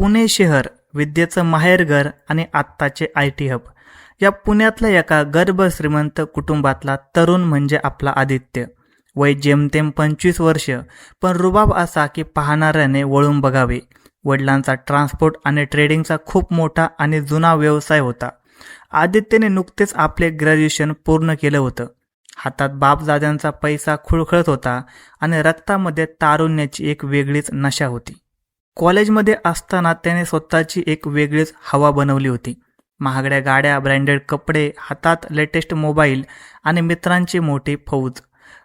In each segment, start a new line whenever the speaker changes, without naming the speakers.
पुणे शहर विद्येचं माहेरघर आणि आत्ताचे IT हब. या पुण्यातल्या एका गर्भश्रीमंत कुटुंबातला तरुण म्हणजे आपला आदित्य. वय जेमतेम 25 वर्ष, पण रुबाब असा की पाहणाऱ्याने वळून बघावे. वडिलांचा ट्रान्सपोर्ट आणि ट्रेडिंगचा खूप मोठा आणि जुना व्यवसाय होता. आदित्यने नुकतेच आपले ग्रॅज्युएशन पूर्ण केलं होतं. हातात बापदाद्यांचा पैसा खुळखळत होता आणि रक्तामध्ये तारुण्याची एक वेगळीच नशा होती. कॉलेजमध्ये असताना त्याने स्वतःची एक वेगळीच हवा बनवली होती. महागड्या गाड्या, ब्रँडेड कपडे, हातात लेटेस्ट मोबाईल आणि मित्रांची मोठी फौज.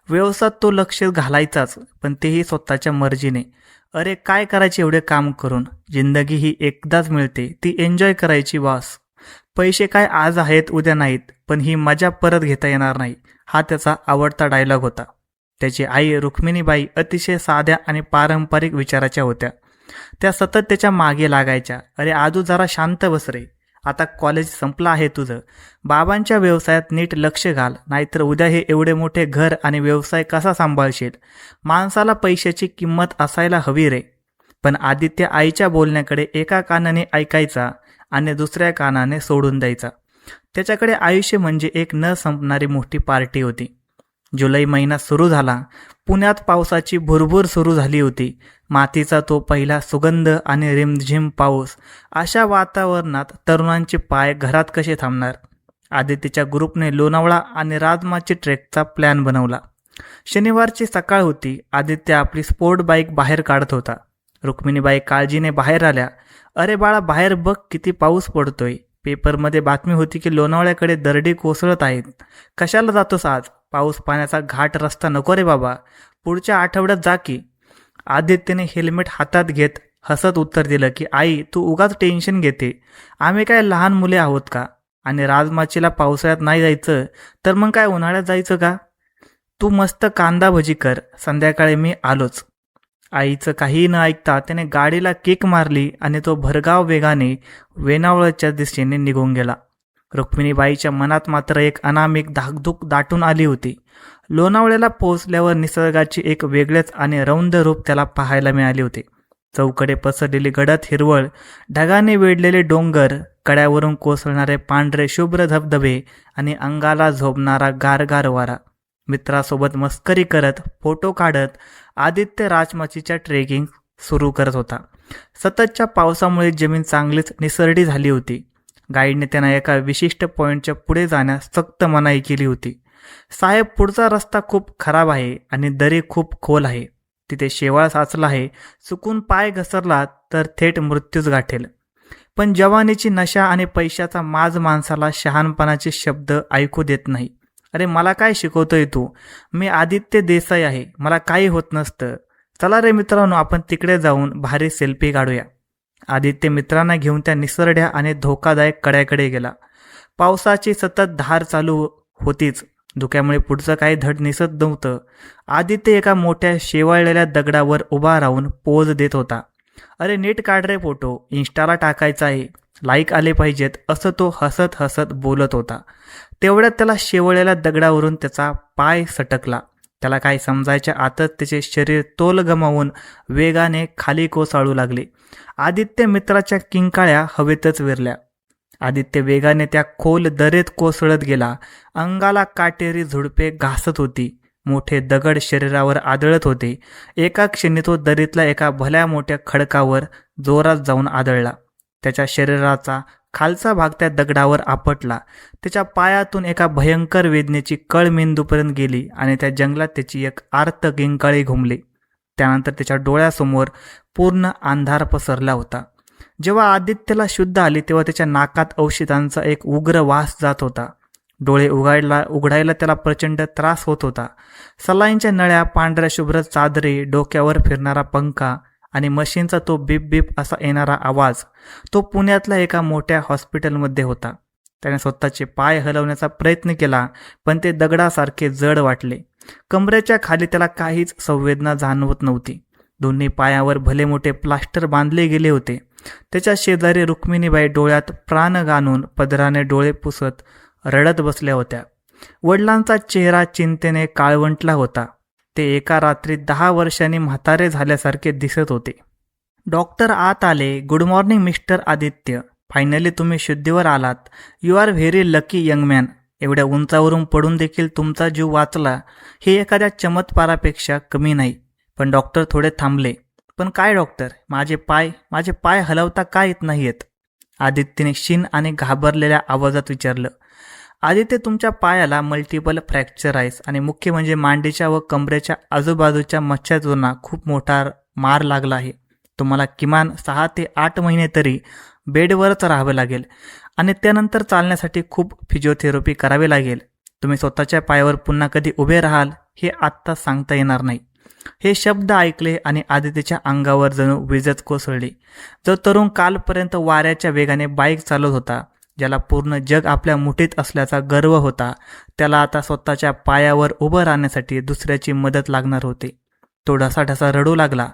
व्यवसायात तो लक्ष घालायचाच, पण तेही स्वतःच्या मर्जीने. अरे काय करायचे एवढे काम करून? जिंदगी ही एकदाच मिळते, ती एन्जॉय करायची वास. पैसे काय आज आहेत उद्या नाहीत, पण ही मजा परत घेता येणार नाही, हा त्याचा आवडता डायलॉग होता. त्याची आई रुक्मिणीबाई अतिशय साध्या आणि पारंपरिक विचाराच्या होत्या. त्या सतत त्याच्या मागे लागायच्या. अरे आजू जरा शांत बस रे, आता कॉलेज संपलं आहे तुझं. बाबांच्या व्यवसायात नीट लक्ष घाल, नाहीतर उद्या हे एवढे मोठे घर आणि व्यवसाय कसा सांभाळशील? माणसाला पैशाची किंमत असायला हवी रे. पण आदित्य आईच्या बोलण्याकडे एका कानाने ऐकायचा आणि दुसऱ्या कानाने सोडून द्यायचा. त्याच्याकडे आयुष्य म्हणजे एक न संपणारी मोठी पार्टी होती. जुलै महिना सुरू झाला. पुण्यात पावसाची भुरभुर सुरू झाली होती. मातीचा तो पहिला सुगंध आणि रिमझिम पाऊस. अशा वातावरणात तरुणांचे पाय घरात कसे थांबणार? आदित्यच्या ग्रुपने लोणावळा आणि राजमाची ट्रेकचा प्लॅन बनवला. शनिवारची सकाळ होती. आदित्य आपली स्पोर्ट बाईक बाहेर काढत होता. रुक्मिणीबाई काळजीने बाहेर आल्या. अरे बाळा, बाहेर बघ किती पाऊस पडतोय. पेपरमध्ये बातमी होती की लोणावळ्याकडे दरडी कोसळत आहेत. कशाला जातोस आज? पाऊस पाण्याचा घाट रस्ता नको रे बाबा, पुढच्या आठवड्यात जा की. आदित्यने हेल्मेट हातात घेत हसत उत्तर दिलं की आई, तू उगाच टेन्शन घेते. आम्ही काय लहान मुले आहोत का? आणि राजमाचीला पावसाळ्यात नाही जायचं तर मग काय उन्हाळ्यात जायचं का? तू मस्त कांदा भजी कर, संध्याकाळी मी आलोच. आईचं काहीही न ऐकता त्याने गाडीला किक मारली आणि तो भरधाव वेगाने वेणावळच्या दिशेने निघून गेला. रुक्मिणीबाईच्या मनात मात्र एक अनामिक धाकधूक दाटून आली होती. लोणावळ्याला पोहोचल्यावर निसर्गाची एक वेगळेच आणि रौंद रूप त्याला पाहायला मिळाले होते. चौकडे पसरलेली गडद हिरवळ, ढगाने वेढलेले डोंगर, कड्यावरून कोसळणारे पांढरे शुभ्र धबधबे आणि अंगाला झोपणारा गारगार वारा. मित्रासोबत मस्करी करत, फोटो काढत आदित्य राजमाचीच्या ट्रेकिंग सुरू करत होता. सततच्या पावसामुळे जमीन चांगलीच निसरडी झाली होती. गाईडने त्यांना एका विशिष्ट पॉईंटच्या पुढे जाण्यास सक्त मनाई केली होती. साहेब, पुढचा रस्ता खूप खराब आहे आणि दरी खूप खोल आहे. तिथे शेवाळ साचला आहे. चुकून पाय घसरला तर थेट मृत्यूच गाठेल. पण जवानीची नशा आणि पैशाचा माज माणसाला शहाणपणाचे शब्द ऐकू देत नाही. अरे मला काय शिकवतोय तू? मी आदित्य देसाई आहे, मला काही होत नसतं. चला रे मित्रांनो, आपण तिकडे जाऊन भारी सेल्फी काढूया. आदित्य मित्रांना घेऊन त्या निसरड्या आणि धोकादायक कड्याकडे गेला. पावसाची सतत धार चालू होतीच. धुक्यामुळे पुढचं काही धड दिसत नव्हतं. आदित्य एका मोठ्या शेवाळलेल्या दगडावर उभा राहून पोज देत होता. अरे नीट काढ रे फोटो, इन्स्टाला टाकायचा आहे, लाईक आले पाहिजेत, असं तो हसत हसत बोलत होता. तेवढ्यात त्याला शेवळलेल्या दगडावरून त्याचा पाय सटकला. त्याला काय समजायच्या आतच त्याचे शरीर तोल गमावून वेगाने खाली कोसळू लागले. आदित्य मित्राच्या किंकाळ्या हवेतच विरल्या. आदित्य वेगाने त्या खोल दरीत कोसळत गेला. अंगाला काटेरी झुडपे घासत होती. मोठे दगड शरीरावर आदळत होते. एका क्षणी तो दरीतल्या एका भल्या मोठ्या खडकावर जोरात जाऊन आदळला. त्याच्या शरीराचा खालचा भाग त्या दगडावर आपटला. त्याच्या पायातून एका भयंकर वेदनेची कळ मेंदूपर्यंत गेली आणि त्या जंगलात त्याची एक आर्त किंकाळी घुमली. त्यानंतर त्याच्या डोळ्यासमोर पूर्ण अंधार पसरला होता. जेव्हा आदित्यला शुद्ध आली तेव्हा त्याच्या नाकात औषधांचा एक उग्र वास जात होता. डोळे उघडायला त्याला प्रचंड त्रास होत होता. सलाईंच्या नळ्या, पांढऱ्या शुभ्र चादरी, डोक्यावर फिरणारा पंखा आणि मशीनचा तो बीप बीप असा येणारा आवाज. तो पुण्यातल्या एका मोठ्या हॉस्पिटलमध्ये होता. त्याने स्वतःचे पाय हलवण्याचा प्रयत्न केला, पण ते दगडासारखे जड वाटले. कमरेच्या खाली त्याला काहीच संवेदना जाणवत नव्हती. दोन्ही पायावर भले मोठे प्लास्टर बांधले गेले होते. त्याच्या शेजारी रुक्मिणीबाई डोळ्यात प्राण गाणून पदराने डोळे पुसत रडत बसल्या होत्या. वडिलांचा चेहरा चिंतेने काळवंटला होता. ते एका रात्री 10 वर्षांनी म्हातारे झाल्यासारखे दिसत होते. डॉक्टर आत आले. Good morning mister Aditya. Finally तुम्ही शुद्धीवर आलात. You are very lucky young man. एवढ्या उंचावरून पडून देखील तुमचा जीव वाचला हे एखाद्या चमत्कारापेक्षा कमी नाही. पण डॉक्टर थोडे थांबले. पण काय डॉक्टर, माझे पाय हलवता का येत नाहीत? आदित्यने क्षीण आणि घाबरलेल्या आवाजात विचारलं. आदित्य, तुमच्या पायाला मल्टिपल फ्रॅक्चर आहे आणि मुख्य म्हणजे मांडीच्या व कमरेच्या आजूबाजूच्या मच्छ्यातूंना खूप मोठा मार लागला आहे. तुम्हाला किमान 6 ते 8 महिने तरी बेडवरच राहावं लागेल आणि त्यानंतर चालण्यासाठी खूप फिजिओथेरपी करावी लागेल. तुम्ही स्वतःच्या पायावर पुन्हा कधी उभे राहाल हे आत्ता सांगता येणार नाही. हे शब्द ऐकले आणि आदित्यच्या अंगावर जणू वीजच कोसळली. जो तरुण कालपर्यंत वाऱ्याच्या वेगाने बाईक चालवत होता, ज्याला पूर्ण जग आपल्या मुठीत असल्याचा गर्व होता, त्याला आता स्वतःच्या पायावर उभं राहण्यासाठी दुसऱ्याची मदत लागणार होती. तो ढसाढसा रडू लागला.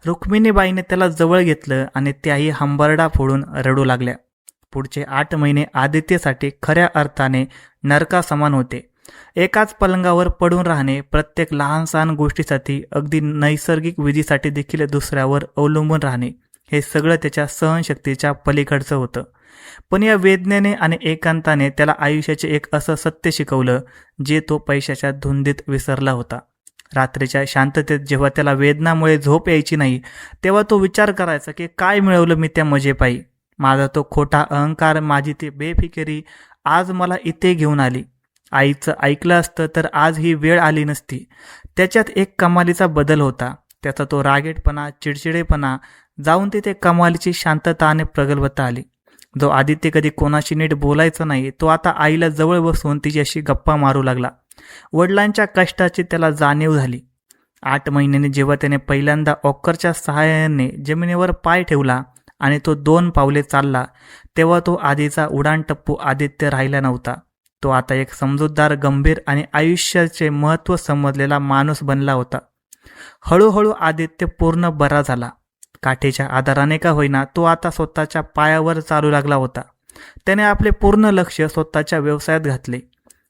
रुक्मिणीबाईने त्याला जवळ घेतलं आणि त्याही हंबरडा फोडून रडू लागल्या. पुढचे 8 महिने आदित्यसाठी खऱ्या अर्थाने नरकासमान होते. एकाच पलंगावर पडून राहणे, प्रत्येक लहान सहान गोष्टीसाठी, अगदी नैसर्गिक विधीसाठी देखील दुसऱ्यावर अवलंबून राहणे, हे सगळं त्याच्या सहनशक्तीच्या पलीकडचं होतं. पण या वेदनेने आणि एकांताने त्याला आयुष्याचे एक असं सत्य शिकवलं जे तो पैशाच्या धुंदीत विसरला होता. रात्रीच्या शांततेत जेव्हा त्याला वेदनामुळे झोप यायची नाही, तेव्हा तो विचार करायचा की काय मिळवलं मी त्या मजेपायी. माझा तो खोटा अहंकार, माझी ती बेफिकिरी आज मला इथे घेऊन आली. आईचं ऐकलं असतं तर आज ही वेळ आली नसती. त्याच्यात एक कमालीचा बदल होता. त्याचा तो रागेटपणा, चिडचिडेपणा जाऊन तिथे कमालीची शांतता आणि प्रगल्भता आली. जो आदित्य कधी कोणाशी नीट बोलायचा नाही, तो आता आईला जवळ बसून तिच्याशी गप्पा मारू लागला. वडिलांच्या कष्टाची त्याला जाणीव झाली. 8 महिन्यांनी जेव्हा त्याने पहिल्यांदा ऑक्करच्या सहाय्याने जमिनीवर पाय ठेवला आणि तो 2 पावले चालला, तेव्हा तो आधीचा उडाणटप्पू आदित्य राहिला नव्हता. तो आता एक समजूतदार, गंभीर आणि आयुष्याचे महत्त्व समजलेला माणूस बनला होता. हळूहळू आदित्य पूर्ण बरा झाला. काठीच्या आधाराने का होईना तो आता स्वतःच्या पायावर चालू लागला होता. त्याने आपले पूर्ण लक्ष स्वतःच्या व्यवसायात घातले.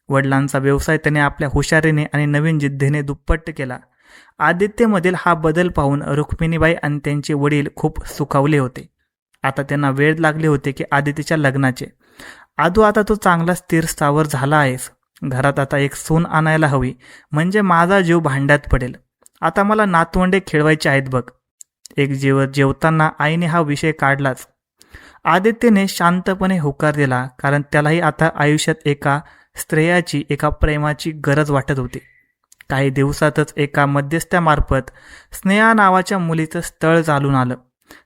वडिलांचा व्यवसाय त्याने आपल्या हुशारीने आणि नवीन जिद्दीने दुप्पट केला. आदित्यमधील हा बदल पाहून रुक्मिणीबाई आणि त्यांचे वडील खूप सुखावले होते. आता त्यांना वेळ लागले होते की आदित्यच्या लग्नाचे. आदू, आता तू चांगला स्थिर स्थावर झाला आहेस. घरात आता एक सून आणायला हवी, म्हणजे माझा जीव भांड्यात पडेल. आता मला नातवंडे खेळवायचे आहेत बघ. एक जेवताना आईने हा विषय काढलाच. आदित्यने शांतपणे होकार दिला, कारण त्यालाही आता आयुष्यात एका स्त्रियाची, एका प्रेमाची गरज वाटत होती. काही दिवसातच एका मध्यस्थामार्फत स्नेहा नावाच्या मुलीचं स्थळ चालून आलं.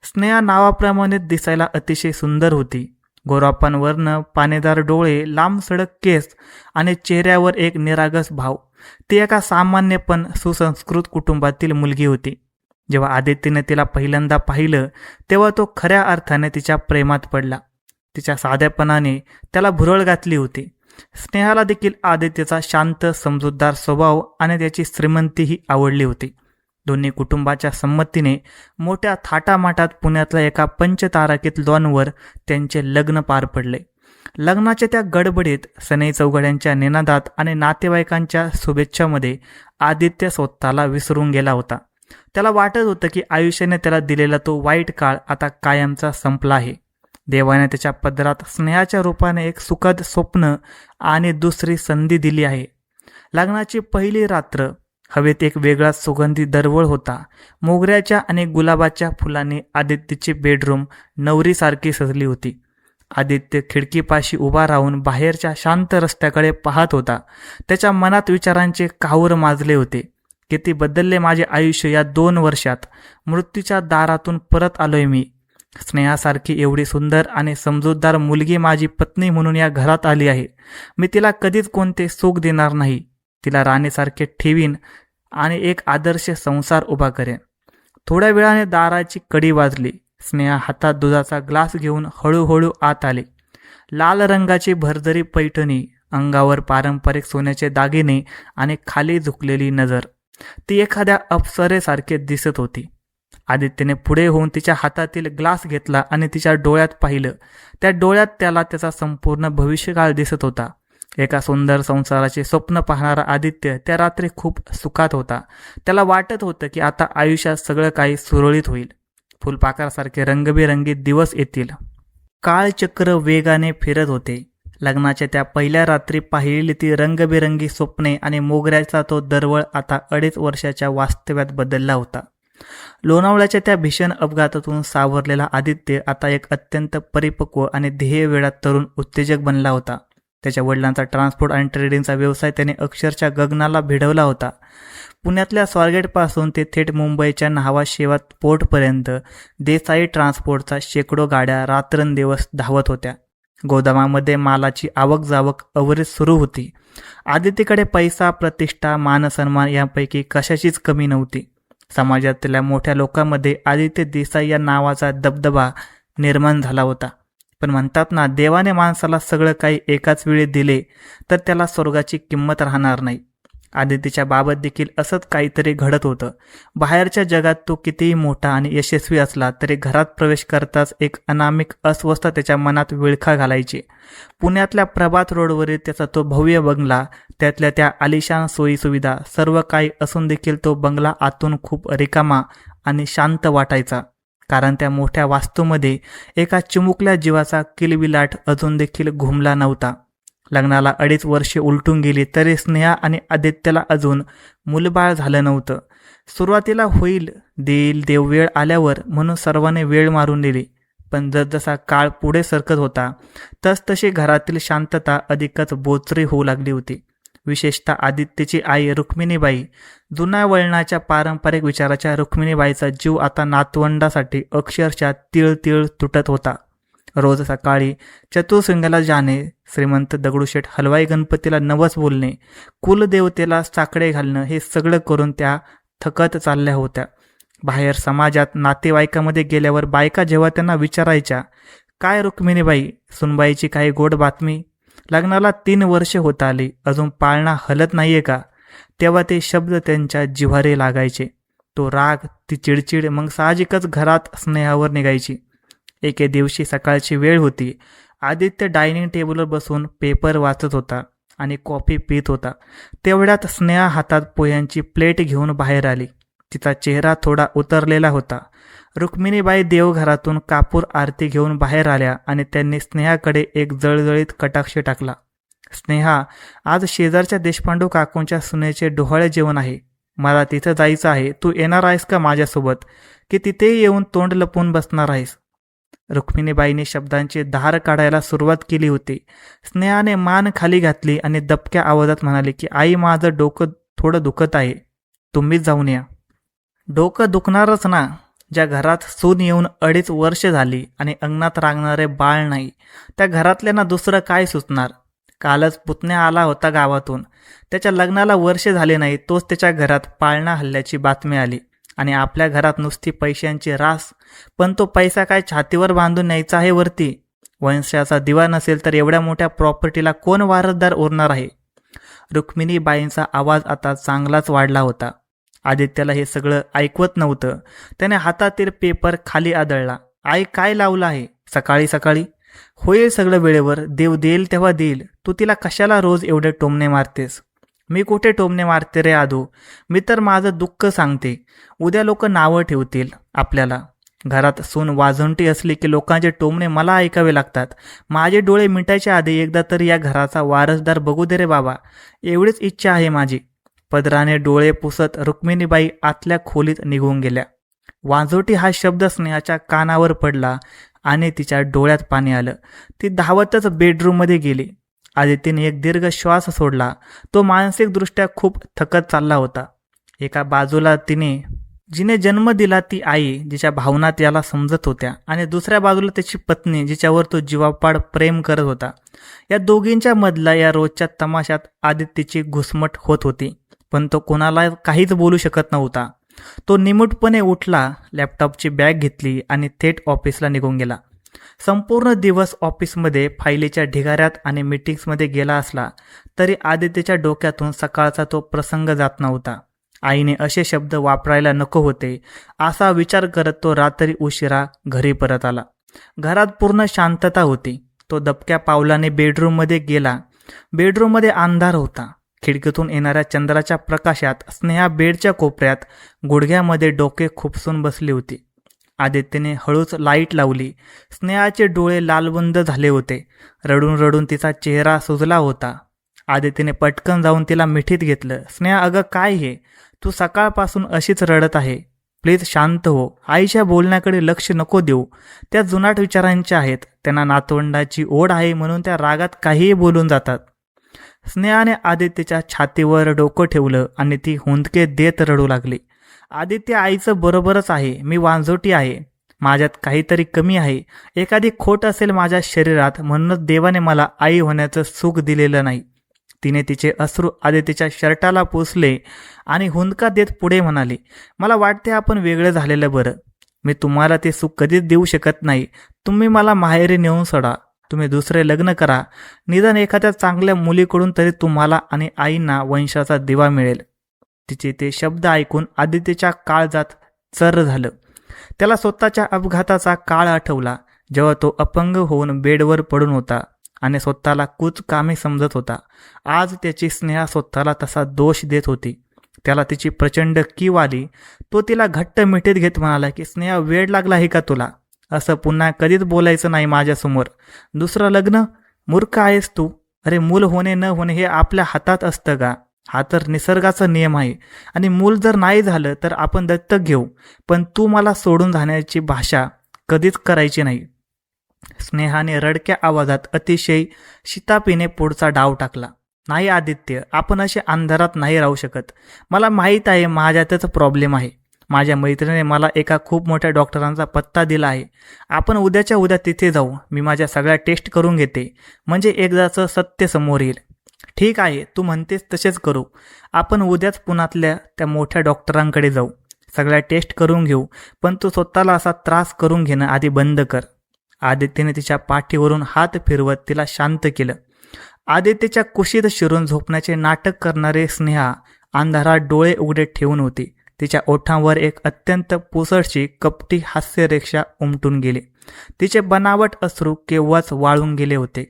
स्नेहा नावाप्रमाणे दिसायला अतिशय सुंदर होती. गोरापान वर्ण, पानेदार डोळे, लांब सडक केस आणि चेहऱ्यावर एक निरागस भाव. ती एका सामान्य पण सुसंस्कृत कुटुंबातील मुलगी होती. जेव्हा आदित्यने तिला पहिल्यांदा पाहिलं, तेव्हा तो खऱ्या अर्थाने तिच्या प्रेमात पडला. तिच्या साधेपणाने त्याला भुरळ घातली होती. स्नेहाला देखील आदित्यचा शांत, समजूतदार स्वभाव आणि त्याची श्रीमंतीही आवडली होती. दोन्ही कुटुंबाच्या संमतीने मोठ्या थाटामाटात पुण्यातल्या एका पंचताराकीत लॉनवर त्यांचे लग्न पार पडले. लग्नाच्या त्या गडबडीत, सनई चौघड्यांच्या निनादात आणि नातेवाईकांच्या शुभेच्छामध्ये आदित्य स्वतःला विसरून गेला होता. त्याला वाटत होतं की आयुष्याने त्याला दिलेला तो वाईट काळ आता कायमचा संपला आहे. देवाने त्याच्या पदरात स्नेहाच्या रूपाने एक सुखद स्वप्न आणि दुसरी संधी दिली आहे. लग्नाची पहिली रात्र. हवेत एक वेगळा सुगंधी दरवळ होता. मोगऱ्याच्या आणि गुलाबाच्या फुलांनी आदित्यची बेडरूम नवरीसारखी सजली होती. आदित्य खिडकीपाशी उभा राहून बाहेरच्या शांत रस्त्याकडे पाहत होता. त्याच्या मनात विचारांचे काहूर माजले होते. किती बदलले माझे आयुष्य या 2 वर्षात. मृत्यूच्या दारातून परत आलोय मी. स्नेहासारखी एवढी सुंदर आणि समजूतदार मुलगी माझी पत्नी म्हणून या घरात आली आहे. मी तिला कधीच कोणते सुख देणार नाही. तिला राणीसारखे ठेवीन आणि एक आदर्श संसार उभा करेन. थोड्या वेळाने दाराची कडी वाजली. स्नेहा हातात दुधाचा ग्लास घेऊन हळूहळू आत आली. लाल रंगाची भरजरी पैठणी, अंगावर पारंपरिक सोन्याचे दागिने आणि खाली झुकलेली नजर. ती एखाद्या अप्सरेसारखे दिसत होती. आदित्यने पुढे होऊन तिच्या हातातील ग्लास घेतला आणि तिच्या डोळ्यात पाहिलं. त्या डोळ्यात त्याला त्याचा संपूर्ण भविष्यकाळ दिसत होता. एका सुंदर संसाराचे स्वप्न पाहणारा आदित्य त्या रात्री खूप सुखात होता. त्याला वाटत होतं की आता आयुष्यात सगळं काही सुरळीत होईल. फुलपाखरासारखे रंगबिरंगी दिवस येतील. काळचक्र वेगाने फिरत होते. लग्नाच्या त्या पहिल्या रात्री पाहिलेली ती रंगबिरंगी स्वप्ने आणि मोगऱ्याचा तो दरवळ आता 2.5 वर्षाच्या वास्तव्यात बदलला होता. लोणावळ्याच्या त्या भीषण अपघातातून सावरलेला आदित्य आता एक अत्यंत परिपक्व आणि ध्येयवेडा तरुण उत्तेजक बनला होता. त्याच्या वडिलांचा ट्रान्सपोर्ट आणि ट्रेडिंगचा व्यवसाय त्याने अक्षरशः गगनाला भिडवला होता. पुण्यातल्या स्वारगेटपासून ते थेट मुंबईच्या न्हावा शेवा पोर्टपर्यंत देसाई ट्रान्सपोर्टचा शेकडो गाड्या रात्रंदिवस धावत होत्या. गोदामामध्ये मालाची आवक जावक अविरत सुरू होती. आदित्यकडे पैसा, प्रतिष्ठा, मानसन्मान यांपैकी कशाचीच कमी नव्हती. समाजातल्या मोठ्या लोकांमध्ये आदित्य देसाई या नावाचा दबदबा निर्माण झाला होता. पण म्हणतात ना, देवाने माणसाला सगळं काही एकाच वेळी दिले तर त्याला स्वर्गाची किंमत राहणार नाही. आदित्यच्या बाबत देखील असंच काहीतरी घडत होतं. बाहेरच्या जगात तो कितीही मोठा आणि यशस्वी असला तरी घरात प्रवेश करताच एक अनामिक अस्वस्थता त्याच्या मनात विळखा घालायची. पुण्यातल्या प्रभात रोडवरील त्याचा तो भव्य बंगला, त्यातल्या त्या आलिशान सोयीसुविधा, सर्व काही असून देखील तो बंगला आतून खूप रिकामा आणि शांत वाटायचा. कारण त्या मोठ्या वास्तूमध्ये एका चिमुकल्या जीवाचा किलबिलाट अजून देखील घुमला नव्हता. लग्नाला 2.5 वर्षे उलटून गेली तरी स्नेहा आणि आदित्यला अजून मुलबाळ झालं नव्हतं. सुरुवातीला होईल देईल देव वेळ आल्यावर म्हणून सर्वांनी वेळ मारून दिली. पण जसजसा काळ पुढे सरकत होता तसतशी घरातील शांतता अधिकच बोचरी होऊ लागली होती. विशेषतः आदित्यची आई रुक्मिणीबाई, जुन्या वळणाच्या पारंपरिक विचाराच्या रुक्मिणीबाईचा जीव आता नातवंडासाठी अक्षरशः तिळ तिळ तुटत होता. रोज सकाळी चतुर्शृंगाला जाणे, श्रीमंत दगडूशेठ हलवाई गणपतीला नवस बोलणे, कुलदेवतेला साकडे घालणं, हे सगळं करून त्या थकत चालल्या होत्या. बाहेर समाजात नातेवाईकामध्ये गेल्यावर बायका जेव्हा त्यांना विचारायच्या, काय रुक्मिणीबाई, सुनबाईची काही गोड बातमी, लग्नाला 3 वर्षे होत आली, अजून पाळणा हलत नाहीये का, तेव्हा ते शब्द त्यांच्या जिव्हारी लागायचे. तो राग, ती चिडचिड मग साहजिकच घरात स्नेहावर निघायची. एके दिवशी सकाळची वेळ होती. आदित्य डायनिंग टेबलवर बसून पेपर वाचत होता आणि कॉफी पित होता. तेवढ्यात स्नेहा हातात पोह्यांची प्लेट घेऊन बाहेर आली. तिचा चेहरा थोडा उतरलेला होता. रुक्मिणीबाई देवघरातून कापूर आरती घेऊन बाहेर आल्या आणि त्यांनी स्नेहाकडे एक जळजळीत कटाक्ष टाकला. स्नेहा, आज शेजारच्या देशपांडू काकूंच्या सुनेचे डोहाळे जेवण आहे. मला तिथं जायचं आहे. तू येणार आहेस का माझ्यासोबत, की तिथेही येऊन तोंड लपवून बसणार आहेस? रुक्मिणीबाईंनी शब्दांची धार काढायला सुरुवात केली होती. स्नेहाने मान खाली घातली आणि दबक्या आवाजात म्हणाली की आई, माझं डोकं थोडं दुखत आहे, तुम्हीच जाऊन या. डोकं दुखणारच ना, ज्या घरात सून येऊन 2.5 वर्ष झाली आणि अंगणात रांगणारे बाळ नाही, त्या घरातल्यांना दुसरं काय सुचणार? कालच पुतण्या आला होता गावातून. त्याच्या लग्नाला वर्ष झाले नाही, तोच त्याच्या घरात पाळणा हल्ल्याची बातमी आली. आणि आपल्या घरात नुसती पैशांची रास, पण तो पैसा काय छातीवर बांधून न्यायचा आहे वरती? वंशाचा दिवा नसेल तर एवढ्या मोठ्या प्रॉपर्टीला कोण वारसदार उरणार आहे? रुक्मिणीबाईंचा आवाज आता चांगलाच वाढला होता. आदित्यला हे सगळं ऐकवत नव्हतं. त्याने हातातील पेपर खाली आदळला. आई, काय लावलं आहे सकाळी सकाळी? होईल सगळं वेळेवर, देव देईल तेव्हा देईल. तू तिला कशाला रोज एवढे टोमणे मारतेस? मी कुठे टोमणे मारते रे आदू, मी तर माझं दुःख सांगते. उद्या लोक नावं ठेवतील आपल्याला. घरात सून वाजंटी असली की लोकांचे टोमणे मला ऐकावे लागतात. माझे डोळे मिटायच्या आधी एकदा तरी या घराचा वारसदार बघू दे रे बाबा, एवढीच इच्छा आहे माझी. पदराने डोळे पुसत रुक्मिणीबाई आतल्या खोलीत निघून गेल्या. वाजोटी हा शब्द स्नेहाच्या कानावर पडला आणि तिच्या डोळ्यात पाणी आलं. ती धावतच बेडरूममध्ये गेली. आदित्यने एक दीर्घ श्वास सोडला. तो मानसिकदृष्ट्या खूप थकत चालला होता. एका बाजूला जिने जन्म दिला ती आई, जिच्या भावना त्याला समजत होत्या, आणि दुसऱ्या बाजूला त्याची पत्नी, जिच्यावर तो जीवापाड प्रेम करत होता. या दोघींच्या मधला या रोजच्या तमाशात आदित्यची घुसमट होत होती, पण तो कोणाला काहीच बोलू शकत नव्हता. तो निमूटपणे उठला, लॅपटॉपची बॅग घेतली आणि थेट ऑफिसला निघून गेला. संपूर्ण दिवस ऑफिसमध्ये फाईलीच्या ढिगाऱ्यात आणि मीटिंग्समध्ये गेला असला तरी आदित्यच्या डोक्यातून सकाळचा तो प्रसंग जात नव्हता. आईने असे शब्द वापरायला नको होते असा विचार करत तो रात्री उशिरा घरी परत आला. घरात पूर्ण शांतता होती. तो दबक्या पावलाने बेडरूममध्ये गेला. बेडरूममध्ये अंधार होता. खिडकीतून येणाऱ्या चंद्राच्या प्रकाशात स्नेहा बेडच्या कोपऱ्यात गुडघ्यामध्ये डोके खुपसून बसली होती. आदित्यने हळूच लाईट लावली. स्नेहाचे डोळे लालबंद झाले होते. रडून रडून तिचा चेहरा सुजला होता. आदित्यने पटकन जाऊन तिला मिठीत घेतलं. स्नेहा, अगं काय हे? तू सकाळपासून अशीच रडत आहे. प्लीज शांत हो. आईच्या बोलण्याकडे लक्ष नको देऊ. त्या जुनाट विचारांच्या आहेत. त्यांना नातवंडाची ओढ आहे म्हणून त्या रागात काहीही बोलून जातात. स्नेहाने आदित्यच्या छातीवर डोकं ठेवलं आणि ती हुंदके देत रडू लागली. आदित्य, आईचं बरोबरच आहे. मी वांझोटी आहे. माझ्यात काहीतरी कमी आहे. एखादी खोट असेल माझ्या शरीरात, म्हणूनच देवाने मला आई होण्याचं सुख दिलेलं नाही. तिने तिचे अश्रू आदित्यच्या शर्टाला पुसले आणि हुंदका देत पुढे म्हणाली, मला वाटते आपण वेगळं झालेलं बरं. मी तुम्हाला ते सुख कधीच देऊ शकत नाही. तुम्ही मला माहेरी नेऊन सोडा. तुम्ही दुसरे लग्न करा. निदान एखाद्या चांगल्या मुलीकडून तरी तुम्हाला आणि आईंना वंशाचा दिवा मिळेल. तिचे ते शब्द ऐकून आदित्यच्या काळजात चर झालं. त्याला स्वतःच्या अपघाताचा काळ आठवला, जेव्हा तो अपंग होऊन बेडवर पडून होता आणि स्वतःला कुचकामी समजत होता. आज त्याची स्नेहा स्वतःला तसा दोष देत होती. त्याला तिची प्रचंड कीव आली. तो तिला घट्ट मिठीत घेत म्हणाला की स्नेहा, वेळ लागला आहे का तुला? असं पुन्हा कधीच बोलायचं नाही माझ्यासमोर. दुसरं लग्न? मूर्ख आहेस तू. अरे, मूल होणे न होणे हे आपल्या हातात असतं का? हा तर निसर्गाचा नियम आहे. आणि मूल जर नाही झालं तर आपण दत्तक घेऊ. पण तू मला सोडून जाण्याची भाषा कधीच करायची नाही. स्नेहाने रडक्या आवाजात अतिशय शितापीने पुढचा डाव टाकला. नाही आदित्य, आपण असे अंधारात नाही राहू शकत. मला माहीत आहे माझ्यातच प्रॉब्लेम आहे. माझ्या मैत्रिणीने मला एका खूप मोठ्या डॉक्टरांचा पत्ता दिला आहे. आपण उद्याच्या उद्या तिथे जाऊ. मी माझ्या सगळ्या टेस्ट करून घेते, म्हणजे एकदाचं सत्य समोर येईल. ठीक आहे, तू म्हणतेस तसेच करू. आपण उद्याच पुण्यातल्या त्या मोठ्या डॉक्टरांकडे जाऊ. सगळ्या टेस्ट करून घेऊ. पण तू स्वतःला असा त्रास करून घेणं आधी बंद कर. आदित्यने तिच्या पाठीवरून हात फिरवत तिला शांत केलं. आदित्यच्या कुशीत शिरून झोपण्याचे नाटक करणारे स्नेहा अंधारात डोळे उघडे ठेवून होती. तिच्या ओठांवर एक अत्यंत पुसटशी कपटी हास्यरेषा उमटून गेली. तिचे बनावट अश्रू केव्हाच वाळून गेले होते.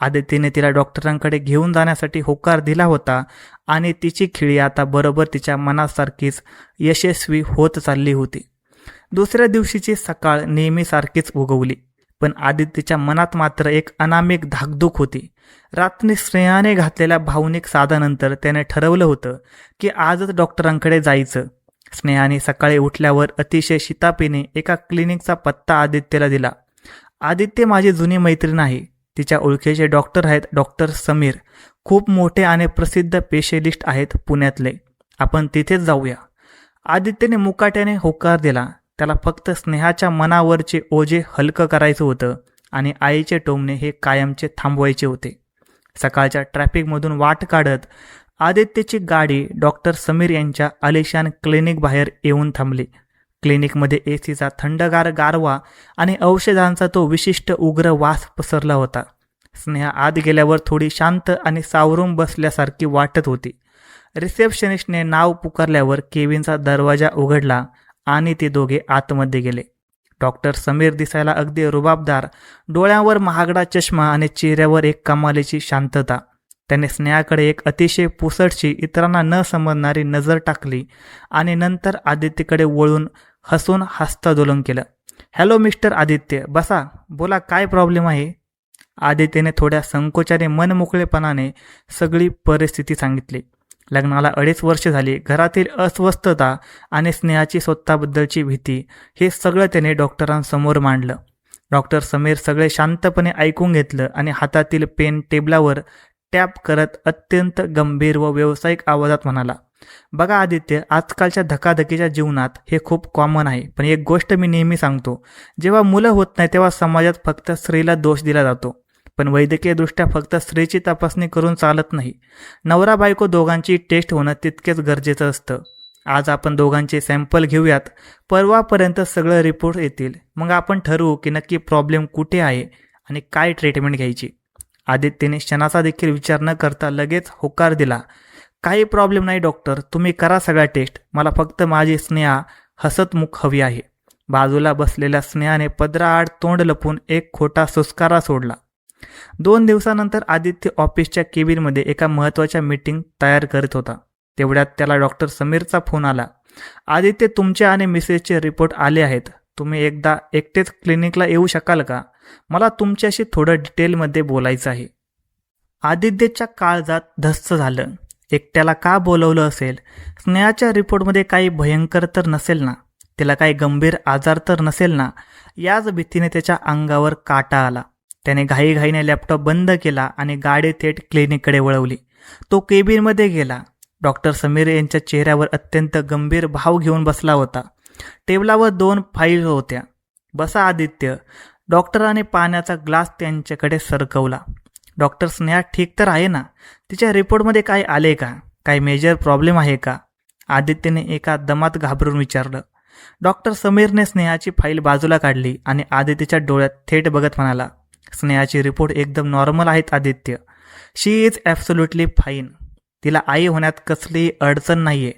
आदित्यने तिला डॉक्टरांकडे घेऊन जाण्यासाठी होकार दिला होता आणि तिची खिळी आता बरोबर तिच्या मनासारखीच यशस्वी होत चालली होती. दुसऱ्या दिवशीची सकाळ नेहमीसारखीच उगवली, पण आदित्यच्या मनात मात्र एक अनामिक धाकधूक होती. रात्री स्नेहाने घातलेल्या भावनिक साधानंतर त्याने ठरवलं होतं की आजच डॉक्टरांकडे जायचं. स्नेहाने सकाळी उठल्यावर अतिशय शितापीने एका क्लिनिकचा पत्ता आदित्यला दिला. आदित्य माझी जुनी मैत्रीण आहे. तिच्या ओळखीचे डॉक्टर आहेत डॉक्टर समीर. खूप मोठे आणि प्रसिद्ध स्पेशलिस्ट आहेत पुण्यातले. आपण तिथेच जाऊया. आदित्यने मुकाट्याने होकार दिला. त्याला फक्त स्नेहाच्या मनावरचे ओझे हलकं करायचं होतं आणि आईचे टोमणे हे कायमचे थांबवायचे होते. सकाळच्या ट्रॅफिकमधून वाट काढत आदित्यची गाडी डॉक्टर समीर यांच्या आलिशान क्लिनिक बाहेर येऊन थांबली. क्लिनिकमध्ये एसीचा थंडगार गारवा आणि औषधांचा तो विशिष्ट उग्र वास पसरला होता. स्नेहा आत गेल्यावर थोडी शांत आणि सावरून बसल्यासारखी वाटत होती. रिसेप्शनिस्टने नाव पुकारल्यावर केविनचा दरवाजा उघडला आणि ते दोघे आतमध्ये गेले. डॉक्टर समीर दिसायला अगदी रुबाबदार, डोळ्यांवर महागडा चष्मा आणि चेहऱ्यावर एक कमालीची शांतता. त्याने स्नेहाकडे एक अतिशय पुसटशी, इतरांना न समजणारी नजर टाकली आणि नंतर आदित्यकडे वळून हसून हस्तांदोलन केलं. हॅलो मिस्टर आदित्य, बसा, बोला, काय प्रॉब्लेम आहे? आदित्यने थोड्या संकोचाने मनमोकळेपणाने सगळी परिस्थिती सांगितली. लग्नाला 2.5 वर्ष झाली. घरातील अस्वस्थता आणि स्नेहाची स्वतःबद्दलची भीती हे सगळं त्याने डॉक्टरांसमोर मांडलं. डॉक्टर समीर सगळे शांतपणे ऐकून घेतलं आणि हातातील पेन टेबलावर टॅप करत अत्यंत गंभीर व व्यावसायिक आवाजात म्हणाला, बघा आदित्य, आजकालच्या धकाधकीच्या जीवनात हे खूप कॉमन आहे. पण एक गोष्ट मी नेहमी सांगतो, जेव्हा मुलं होत नाही तेव्हा समाजात फक्त स्त्रीला दोष दिला जातो. पण वैद्यकीयदृष्ट्या फक्त स्त्रीची तपासणी करून चालत नाही. नवरा बायको दोघांची टेस्ट होणं तितकेच गरजेचं असतं. आज आपण दोघांचे सॅम्पल घेऊयात. परवापर्यंत सगळं रिपोर्ट येतील. मग आपण ठरवू की नक्की प्रॉब्लेम कुठे आहे आणि काय ट्रीटमेंट घ्यायची. आदित्यने क्षणाचा देखील विचार न करता लगेच होकार दिला. काही प्रॉब्लेम नाही डॉक्टर, तुम्ही करा सगळ्या टेस्ट. मला फक्त माझी स्नेहा हसतमुख हवी आहे. बाजूला बसलेल्या स्नेहाने पदराआड तोंड लपून एक खोटा सुस्कारा सोडला. 2 दिवसानंतर आदित्य ऑफिसच्या केबिनमध्ये एका महत्त्वाच्या मीटिंग तयार करत होता. तेवढ्यात त्याला डॉक्टर समीरचा फोन आला. आदित्य, तुमचे आणि मिसेसचे रिपोर्ट आले आहेत. तुम्ही एकदा एकटेच क्लिनिकला येऊ शकाल का? मला तुमच्याशी थोडं डिटेलमध्ये बोलायचं आहे. आदित्यच्या काळजात धस्स झालं. एकट्याला का बोलवलं असेल? स्नेहाच्या रिपोर्टमध्ये काही भयंकर तर नसेल ना? तिला काही गंभीर आजार तर नसेल ना? याच भीतीने त्याच्या अंगावर काटा आला. त्याने घाईघाईने लॅपटॉप बंद केला आणि गाडी थेट क्लिनिककडे वळवली. तो केबिनमध्ये गेला. डॉक्टर समीर यांच्या चेहऱ्यावर अत्यंत गंभीर भाव घेऊन बसला होता. टेबलावर 2 फाईल होत्या. बसा आदित्य. डॉक्टराने पाण्याचा ग्लास त्यांच्याकडे सरकवला. डॉक्टर, स्नेहा ठीक तर आहे ना? तिच्या रिपोर्टमध्ये काय आले का? काही मेजर प्रॉब्लेम आहे का? आदित्यने एका दमात घाबरून विचारलं. डॉक्टर समीरने स्नेहाची फाईल बाजूला काढली आणि आदित्यच्या डोळ्यात थेट बघत म्हणाला, स्नेहाची रिपोर्ट एकदम नॉर्मल आहेत आदित्य. शी इज ॲब्सोल्युटली फाईन. तिला आई होण्यात कसलीही अडचण नाहीये.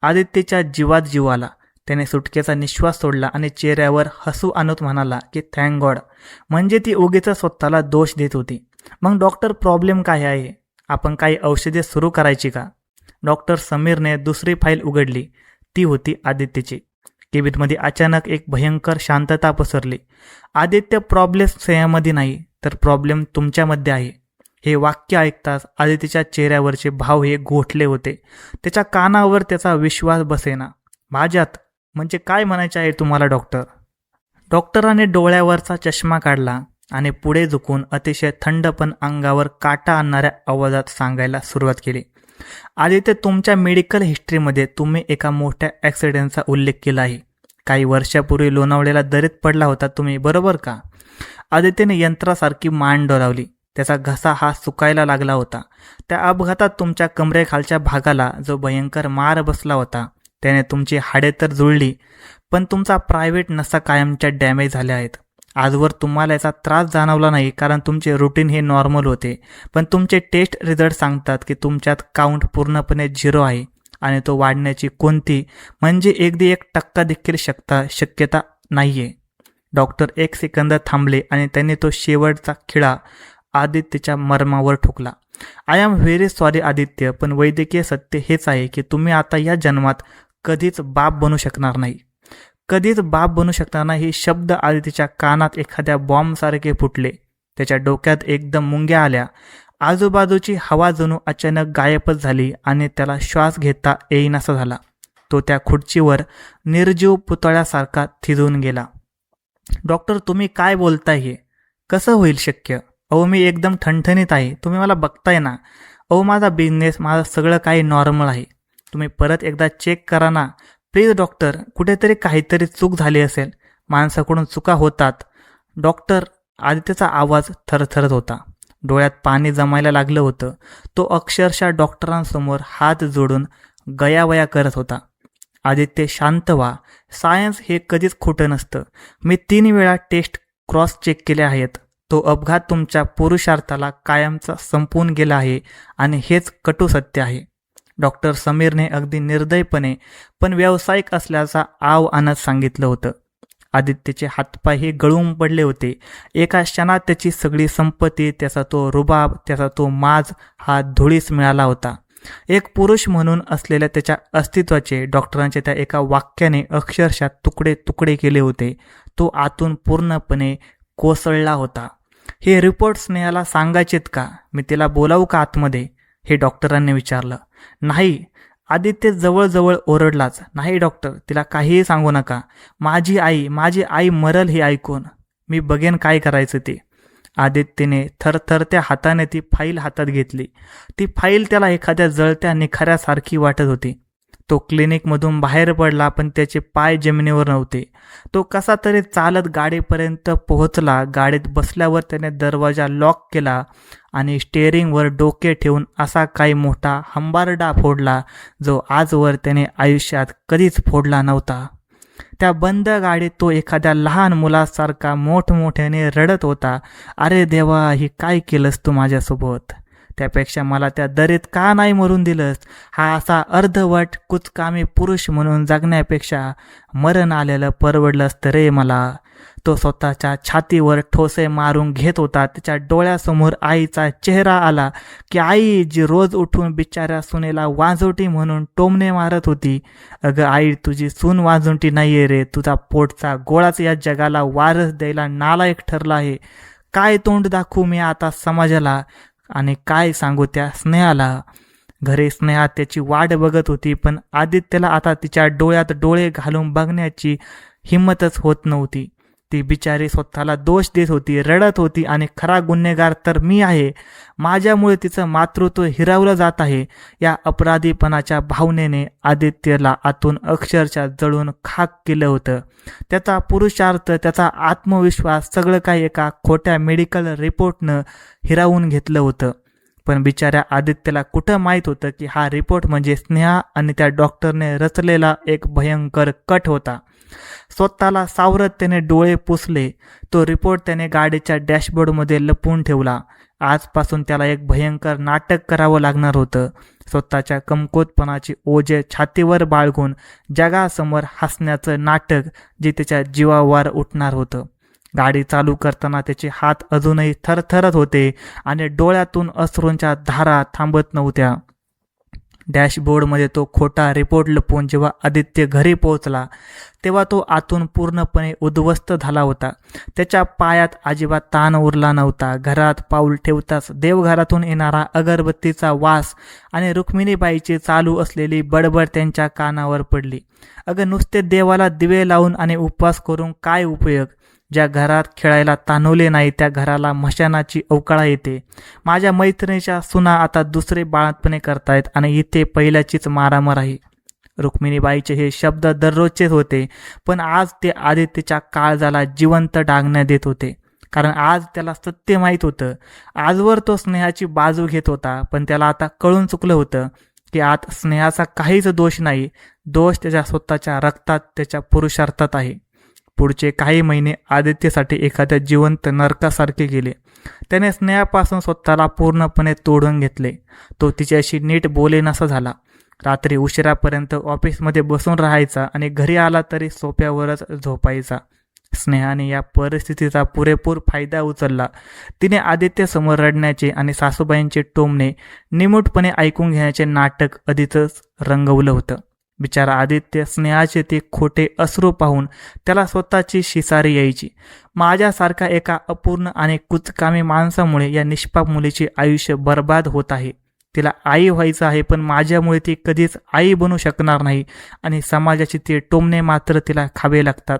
आदित्यच्या जीवात जीव आला. त्याने सुटकेचा निश्वास सोडला आणि चेहऱ्यावर हसू आणत म्हणाला की थँक गॉड. म्हणजे ती उगीच स्वतःला दोष देत होती. मग डॉक्टर, प्रॉब्लेम काय आहे? आपण काही औषधे सुरू करायची का? डॉक्टर समीरने दुसरी फाईल उघडली. ती होती आदित्यची. केबिनमध्ये अचानक एक भयंकर शांतता पसरली. आदित्य, प्रॉब्लेम स्नेहामध्ये नाही तर प्रॉब्लेम तुमच्यामध्ये आहे. हे वाक्य ऐकताच आदित्यच्या चेहऱ्यावरचे भाव हे गोठले होते. त्याच्या कानावर त्याचा विश्वास बसेना. माझ्यात? म्हणजे काय म्हणायचे आहे तुम्हाला डॉक्टर? डॉक्टराने डोळ्यावरचा चष्मा काढला आणि पुढे झुकून अतिशय थंड पण अंगावर काटा आणणाऱ्या आवाजात सांगायला सुरुवात केली. आदित्य, तुमच्या मेडिकल हिस्ट्रीमध्ये तुम्ही एका मोठ्या ॲक्सिडेंटचा उल्लेख केला आहे. काही वर्षापूर्वी लोणावळ्याला दरीत पडला होता तुम्ही, बरोबर का? आदित्यने यंत्रासारखी मान डोलावली. त्याचा घसा हा सुकायला लागला होता. त्या अपघातात तुमच्या कमरेखालच्या भागाला जो भयंकर मार बसला होता त्याने तुमची हाडे तर जुळली, पण तुमचा प्रायव्हेट नसा कायमच्या डॅमेज झाल्या आहेत. आजवर तुम्हाला याचा त्रास जाणवला नाही कारण तुमचे रुटीन हे नॉर्मल होते, पण तुमचे टेस्ट रिझल्ट सांगतात की तुमच्यात काउंट पूर्णपणे 0 आहे आणि तो वाढण्याची कोणती म्हणजे 1% देखील शक्यता नाहीये. डॉक्टर 1 सेकंद थांबले आणि त्यांनी तो शेवटचा खिळा आदित्यच्या मर्मावर ठोकला. I am very sorry Aditya, पण वैद्यकीय सत्य हेच आहे की तुम्ही आता या जन्मात कधीच बाप बनू शकणार नाही. कधीच बाप बनू शकणार नाही. हे शब्द आदित्यच्या कानात एखाद्या बॉम्बसारखे फुटले. त्याच्या डोक्यात एकदम मुंग्या आल्या. आजूबाजूची हवा जणू अचानक गायबच झाली आणि त्याला श्वास घेता येईनासा झाला. तो त्या खुर्चीवर निर्जीव पुतळ्यासारखा थिजून गेला. डॉक्टर, तुम्ही काय बोलताय? हे कसं होईल शक्य? अहो, मी एकदम ठणठणीत आहे. तुम्ही मला बघताय ना. अहो, माझा बिझनेस, माझं सगळं काही नॉर्मल आहे. तुम्ही परत एकदा चेक करा ना प्लीज डॉक्टर. कुठेतरी काहीतरी चूक झाली असेल. माणसाकडून चुका होतात. डॉक्टर, आदित्यचा आवाज थरथरत होता. डोळ्यात पाणी जमायला लागलं होतं. तो अक्षरशः डॉक्टरांसमोर हात जोडून गयावया करत होता. आदित्य, शांत व्हा. सायन्स हे कधीच खोटं नसतं. मी 3 वेळा टेस्ट क्रॉस चेक केले आहेत. तो अपघात तुमच्या पुरुषार्थाला कायमचा संपवून गेला आहे आणि हेच कटू सत्य आहे. डॉक्टर समीरने अगदी निर्दयपणे पण व्यावसायिक असल्याचा आव आणत सांगितलं होतं. आदित्यचे हातपाय हे गळून पडले होते. एका क्षणात त्याची सगळी संपत्ती, त्याचा तो रुबाब, त्याचा तो माज हा धुळीस मिळाला होता. एक पुरुष म्हणून असलेल्या त्याच्या अस्तित्वाचे डॉक्टरांच्या त्या एका वाक्याने अक्षरशः तुकडे तुकडे केले होते. तो आतून पूर्णपणे कोसळला होता. हे रिपोर्ट स्नेहाला सांगायचेत का? मी तिला बोलावू का आतमध्ये? हे डॉक्टरांनी विचारलं. नाही. आदित्य जवळजवळ ओरडलाच. नाही डॉक्टर, तिला काहीही सांगू नका. माझी आई मरल हे ऐकून. मी बघेन काय करायचं ते. आदित्यने थरथरत्या हाताने ती फाईल हातात घेतली. ती फाईल त्याला एखाद्या जळत्या निखाऱ्यासारखी वाटत होती. तो क्लिनिकमधून बाहेर पडला पण त्याचे पाय जमिनीवर नव्हते. तो कसा तरी चालत गाडीपर्यंत पोहोचला. गाडीत बसल्यावर त्याने दरवाजा लॉक केला आणि स्टेअरिंगवर डोके ठेवून असा काही मोठा हंबारडा फोडला जो आजवर त्याने आयुष्यात कधीच फोडला नव्हता. त्या बंद गाडीत तो एखाद्या लहान मुलासारखा मोठमोठ्याने रडत होता. अरे देवा, ही काय केलंस तू माझ्यासोबत? त्यापेक्षा मला त्या दरीत का नाही मरून दिलंस? हा असा अर्धवट कुचकामी पुरुष म्हणून जगण्यापेक्षा मरण आलेलं परवडलं असतं रे मला. तो स्वतःच्या छातीवर ठोसे मारून घेत होता. त्याच्या डोळ्यासमोर आईचा चेहरा आला की आई जी रोज उठून बिचाऱ्या सुनेला वाजोटी म्हणून टोमणे मारत होती. अगं आई, तुझी सून वाजोटी नाहीये रे, तुझा पोटचा गोळाच या जगाला वारस द्यायला नालायक ठरला आहे. काय तोंड दाखवू मी आता समाजाला आणि काय सांगू त्या स्नेहाला. घरी स्नेहा त्याची वाट बघत होती, पण आदित्यला आता तिच्या डोळ्यात डोळे घालून बघण्याची हिंमतच होत नव्हती. ती बिचारी स्वतःला दोष देत होती, रडत होती आणि खरा गुन्हेगार तर मी आहे. माझ्यामुळे तिचं मातृत्व हिरावलं जात आहे. या अपराधीपणाच्या भावनेने आदित्यला आतून अक्षरशः जळून खाक केलं होतं. त्याचा पुरुषार्थ, त्याचा आत्मविश्वास सगळं काही एका खोट्या मेडिकल रिपोर्टनं हिरावून घेतलं होतं. पण बिचाऱ्या आदित्यला कुठं माहीत होतं की हा रिपोर्ट म्हणजे स्नेहा आणि त्या डॉक्टरने रचलेला एक भयंकर कट होता. स्वतःला सावरत त्याने डोळे पुसले. तो रिपोर्ट त्याने गाडीच्या डॅशबोर्डमध्ये लपवून ठेवला. आजपासून त्याला एक भयंकर नाटक करावं लागणार होतं. स्वतःच्या कमकुवतपणाची ओझे छातीवर बाळगून जगासमोर हसण्याचं नाटक जे त्याच्या जीवावर उठणार होतं. गाडी चालू करताना त्याचे हात अजूनही थरथरत होते आणि डोळ्यातून अश्रूंच्या धारा थांबत नव्हत्या. डॅशबोर्डमध्ये तो खोटा रिपोर्ट लपवून जेव्हा आदित्य घरी पोहोचला तेव्हा तो आतून पूर्णपणे उद्ध्वस्त झाला होता. त्याच्या पायात अजिबात ताण उरला नव्हता. घरात पाऊल ठेवताच देवघरातून येणारा अगरबत्तीचा वास आणि रुक्मिणीबाईची चालू असलेली बडबड त्यांच्या कानावर पडली. अगं, नुसते देवाला दिवे लावून आणि उपवास करून काय उपयोग? ज्या घरात खेळायला तान्हवले नाही त्या घराला मशानाची अवकाळा येते. माझ्या मैत्रिणीच्या सुना आता दुसरे बाळंतपणे करतायत आणि इथे पहिल्याचीच मारामार आहे. रुक्मिणीबाईचे हे शब्द दररोजचेच होते, पण आज ते आदित्यच्या काळजाला जिवंत डागण्या देत होते. कारण आज त्याला सत्य माहीत होतं. आजवर तो स्नेहाची बाजू घेत होता, पण त्याला आता कळून चुकलं होतं की आत स्नेहाचा काहीच दोष नाही. दोष त्याच्या स्वतःच्या रक्तात, त्याच्या पुरुषार्थात आहे. पुढचे काही महिने आदित्यसाठी एखाद्या जिवंत नरकासारखे गेले. त्याने स्नेहापासून स्वतःला पूर्णपणे तोडून घेतले. तो तिच्याशी नीट बोलेनासा झाला. रात्री उशिरापर्यंत ऑफिसमध्ये बसून राहायचा आणि घरी आला तरी सोफ्यावरच झोपायचा. स्नेहाने या परिस्थितीचा पुरेपूर फायदा उचलला. तिने आदित्यसमोर रडण्याचे आणि सासूबाईंचे टोमणे निमूटपणे ऐकून घेण्याचे नाटक आधीच रंगवलं होतं. बिचारा आदित्य स्नेहाचे ते खोटे अश्रू पाहून त्याला स्वतःची शिसारी यायची. माझ्यासारखा एका अपूर्ण आणि कुचकामी माणसामुळे या निष्पाप मुलीचे आयुष्य बर्बाद होत आहे. तिला आई व्हायचं आहे, पण माझ्यामुळे ती कधीच आई बनू शकणार नाही आणि समाजाची ते टोमणे मात्र तिला खावे लागतात.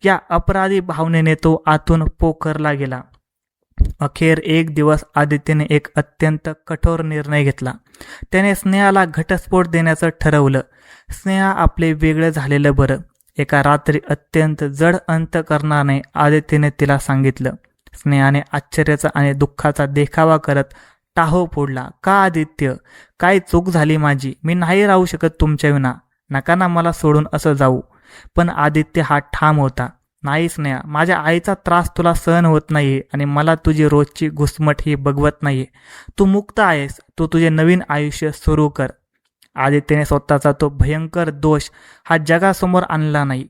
या अपराधी भावनेने तो आतून पोखरला गेला. अखेर एक दिवस आदित्यने एक अत्यंत कठोर निर्णय घेतला. त्याने स्नेहाला घटस्फोट देण्याचं ठरवलं. स्नेहा आपले वेगळं झालेलं बरं. एका रात्री अत्यंत जड अंतकरणाने आदित्यने तिला सांगितलं. स्नेहाने आश्चर्याचा आणि दुःखाचा देखावा करत टाहो फोडला. का आदित्य, काय चूक झाली माझी? मी नाही राहू शकत तुमच्या विना. नका ना मला सोडून असं जाऊ. पण आदित्य हा ठाम होता. नाही स्नेहा, माझ्या आईचा त्रास तुला सहन होत नाहीये आणि मला तुझी रोजची घुसमट ही बघवत नाहीये. तू मुक्त आहेस. तू तुझे नवीन आयुष्य सुरू कर. आदित्यने स्वतःचा तो भयंकर दोष हा जगासमोर आणला नाही.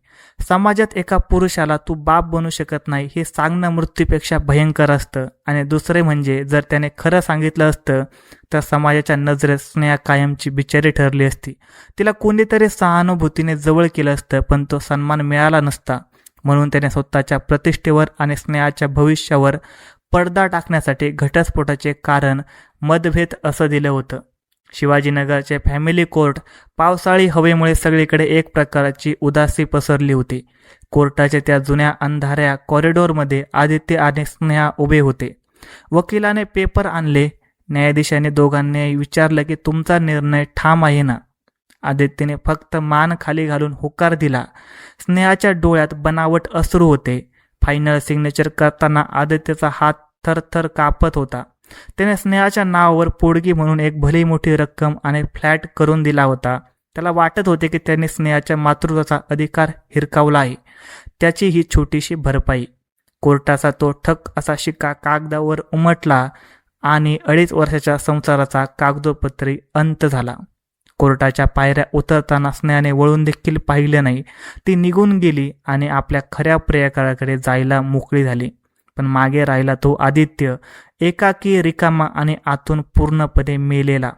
समाजात एका पुरुषाला तू बाप बनू शकत नाही हे सांगणं मृत्यूपेक्षा भयंकर असतं. आणि दुसरे म्हणजे जर त्याने खरं सांगितलं असतं तर समाजाच्या नजरेत स्नेहा कायमची बिचारी ठरली असती. तिला कोणीतरी सहानुभूतीने जवळ केलं असतं, पण तो सन्मान मिळाला नसता. म्हणून त्याने स्वतःच्या प्रतिष्ठेवर आणि स्नेहाच्या भविष्यावर पडदा टाकण्यासाठी घटस्फोटाचे कारण मतभेद असं दिलं होतं. शिवाजीनगरचे फॅमिली कोर्ट पावसाळी हवेमुळे सगळीकडे एक प्रकारची उदासी पसरली होती. कोर्टाच्या त्या जुन्या अंधाऱ्या कॉरिडॉरमध्ये आदित्य आणि स्नेहा उभे होते. वकिलाने पेपर आणले. न्यायाधीशाने दोघांनी विचारलं की तुमचा निर्णय ठाम आहे ना? आदित्यने फक्त मान खाली घालून होकार दिला. स्नेहाच्या डोळ्यात बनावट अश्रू होते. फायनल सिग्नेचर करताना आदित्यचा हात थरथर कापत होता. त्याने स्नेहाच्या नावावर पोडगी म्हणून एक भली मोठी रक्कम आणि फ्लॅट करून दिला होता. त्याला वाटत होते की त्याने स्नेहाच्या मातृत्वाचा अधिकार हिरकावला आहे. त्याची ही छोटीशी भरपाई. कोर्टाचा तो ठक असा शिक्का कागदावर उमटला आणि 2.5 वर्षाच्या संसाराचा कागदोपत्री अंत झाला. कोर्टाच्या पायऱ्या उतरताना स्नेहाने वळून देखील पाहिलं नाही. ती निघून गेली आणि आपल्या खऱ्या प्रियकराकडे जायला मोकळी झाली. पण मागे राहिला तो आदित्य, एकाकी, रिकामा आणि आतून पूर्णपणे मेलेला.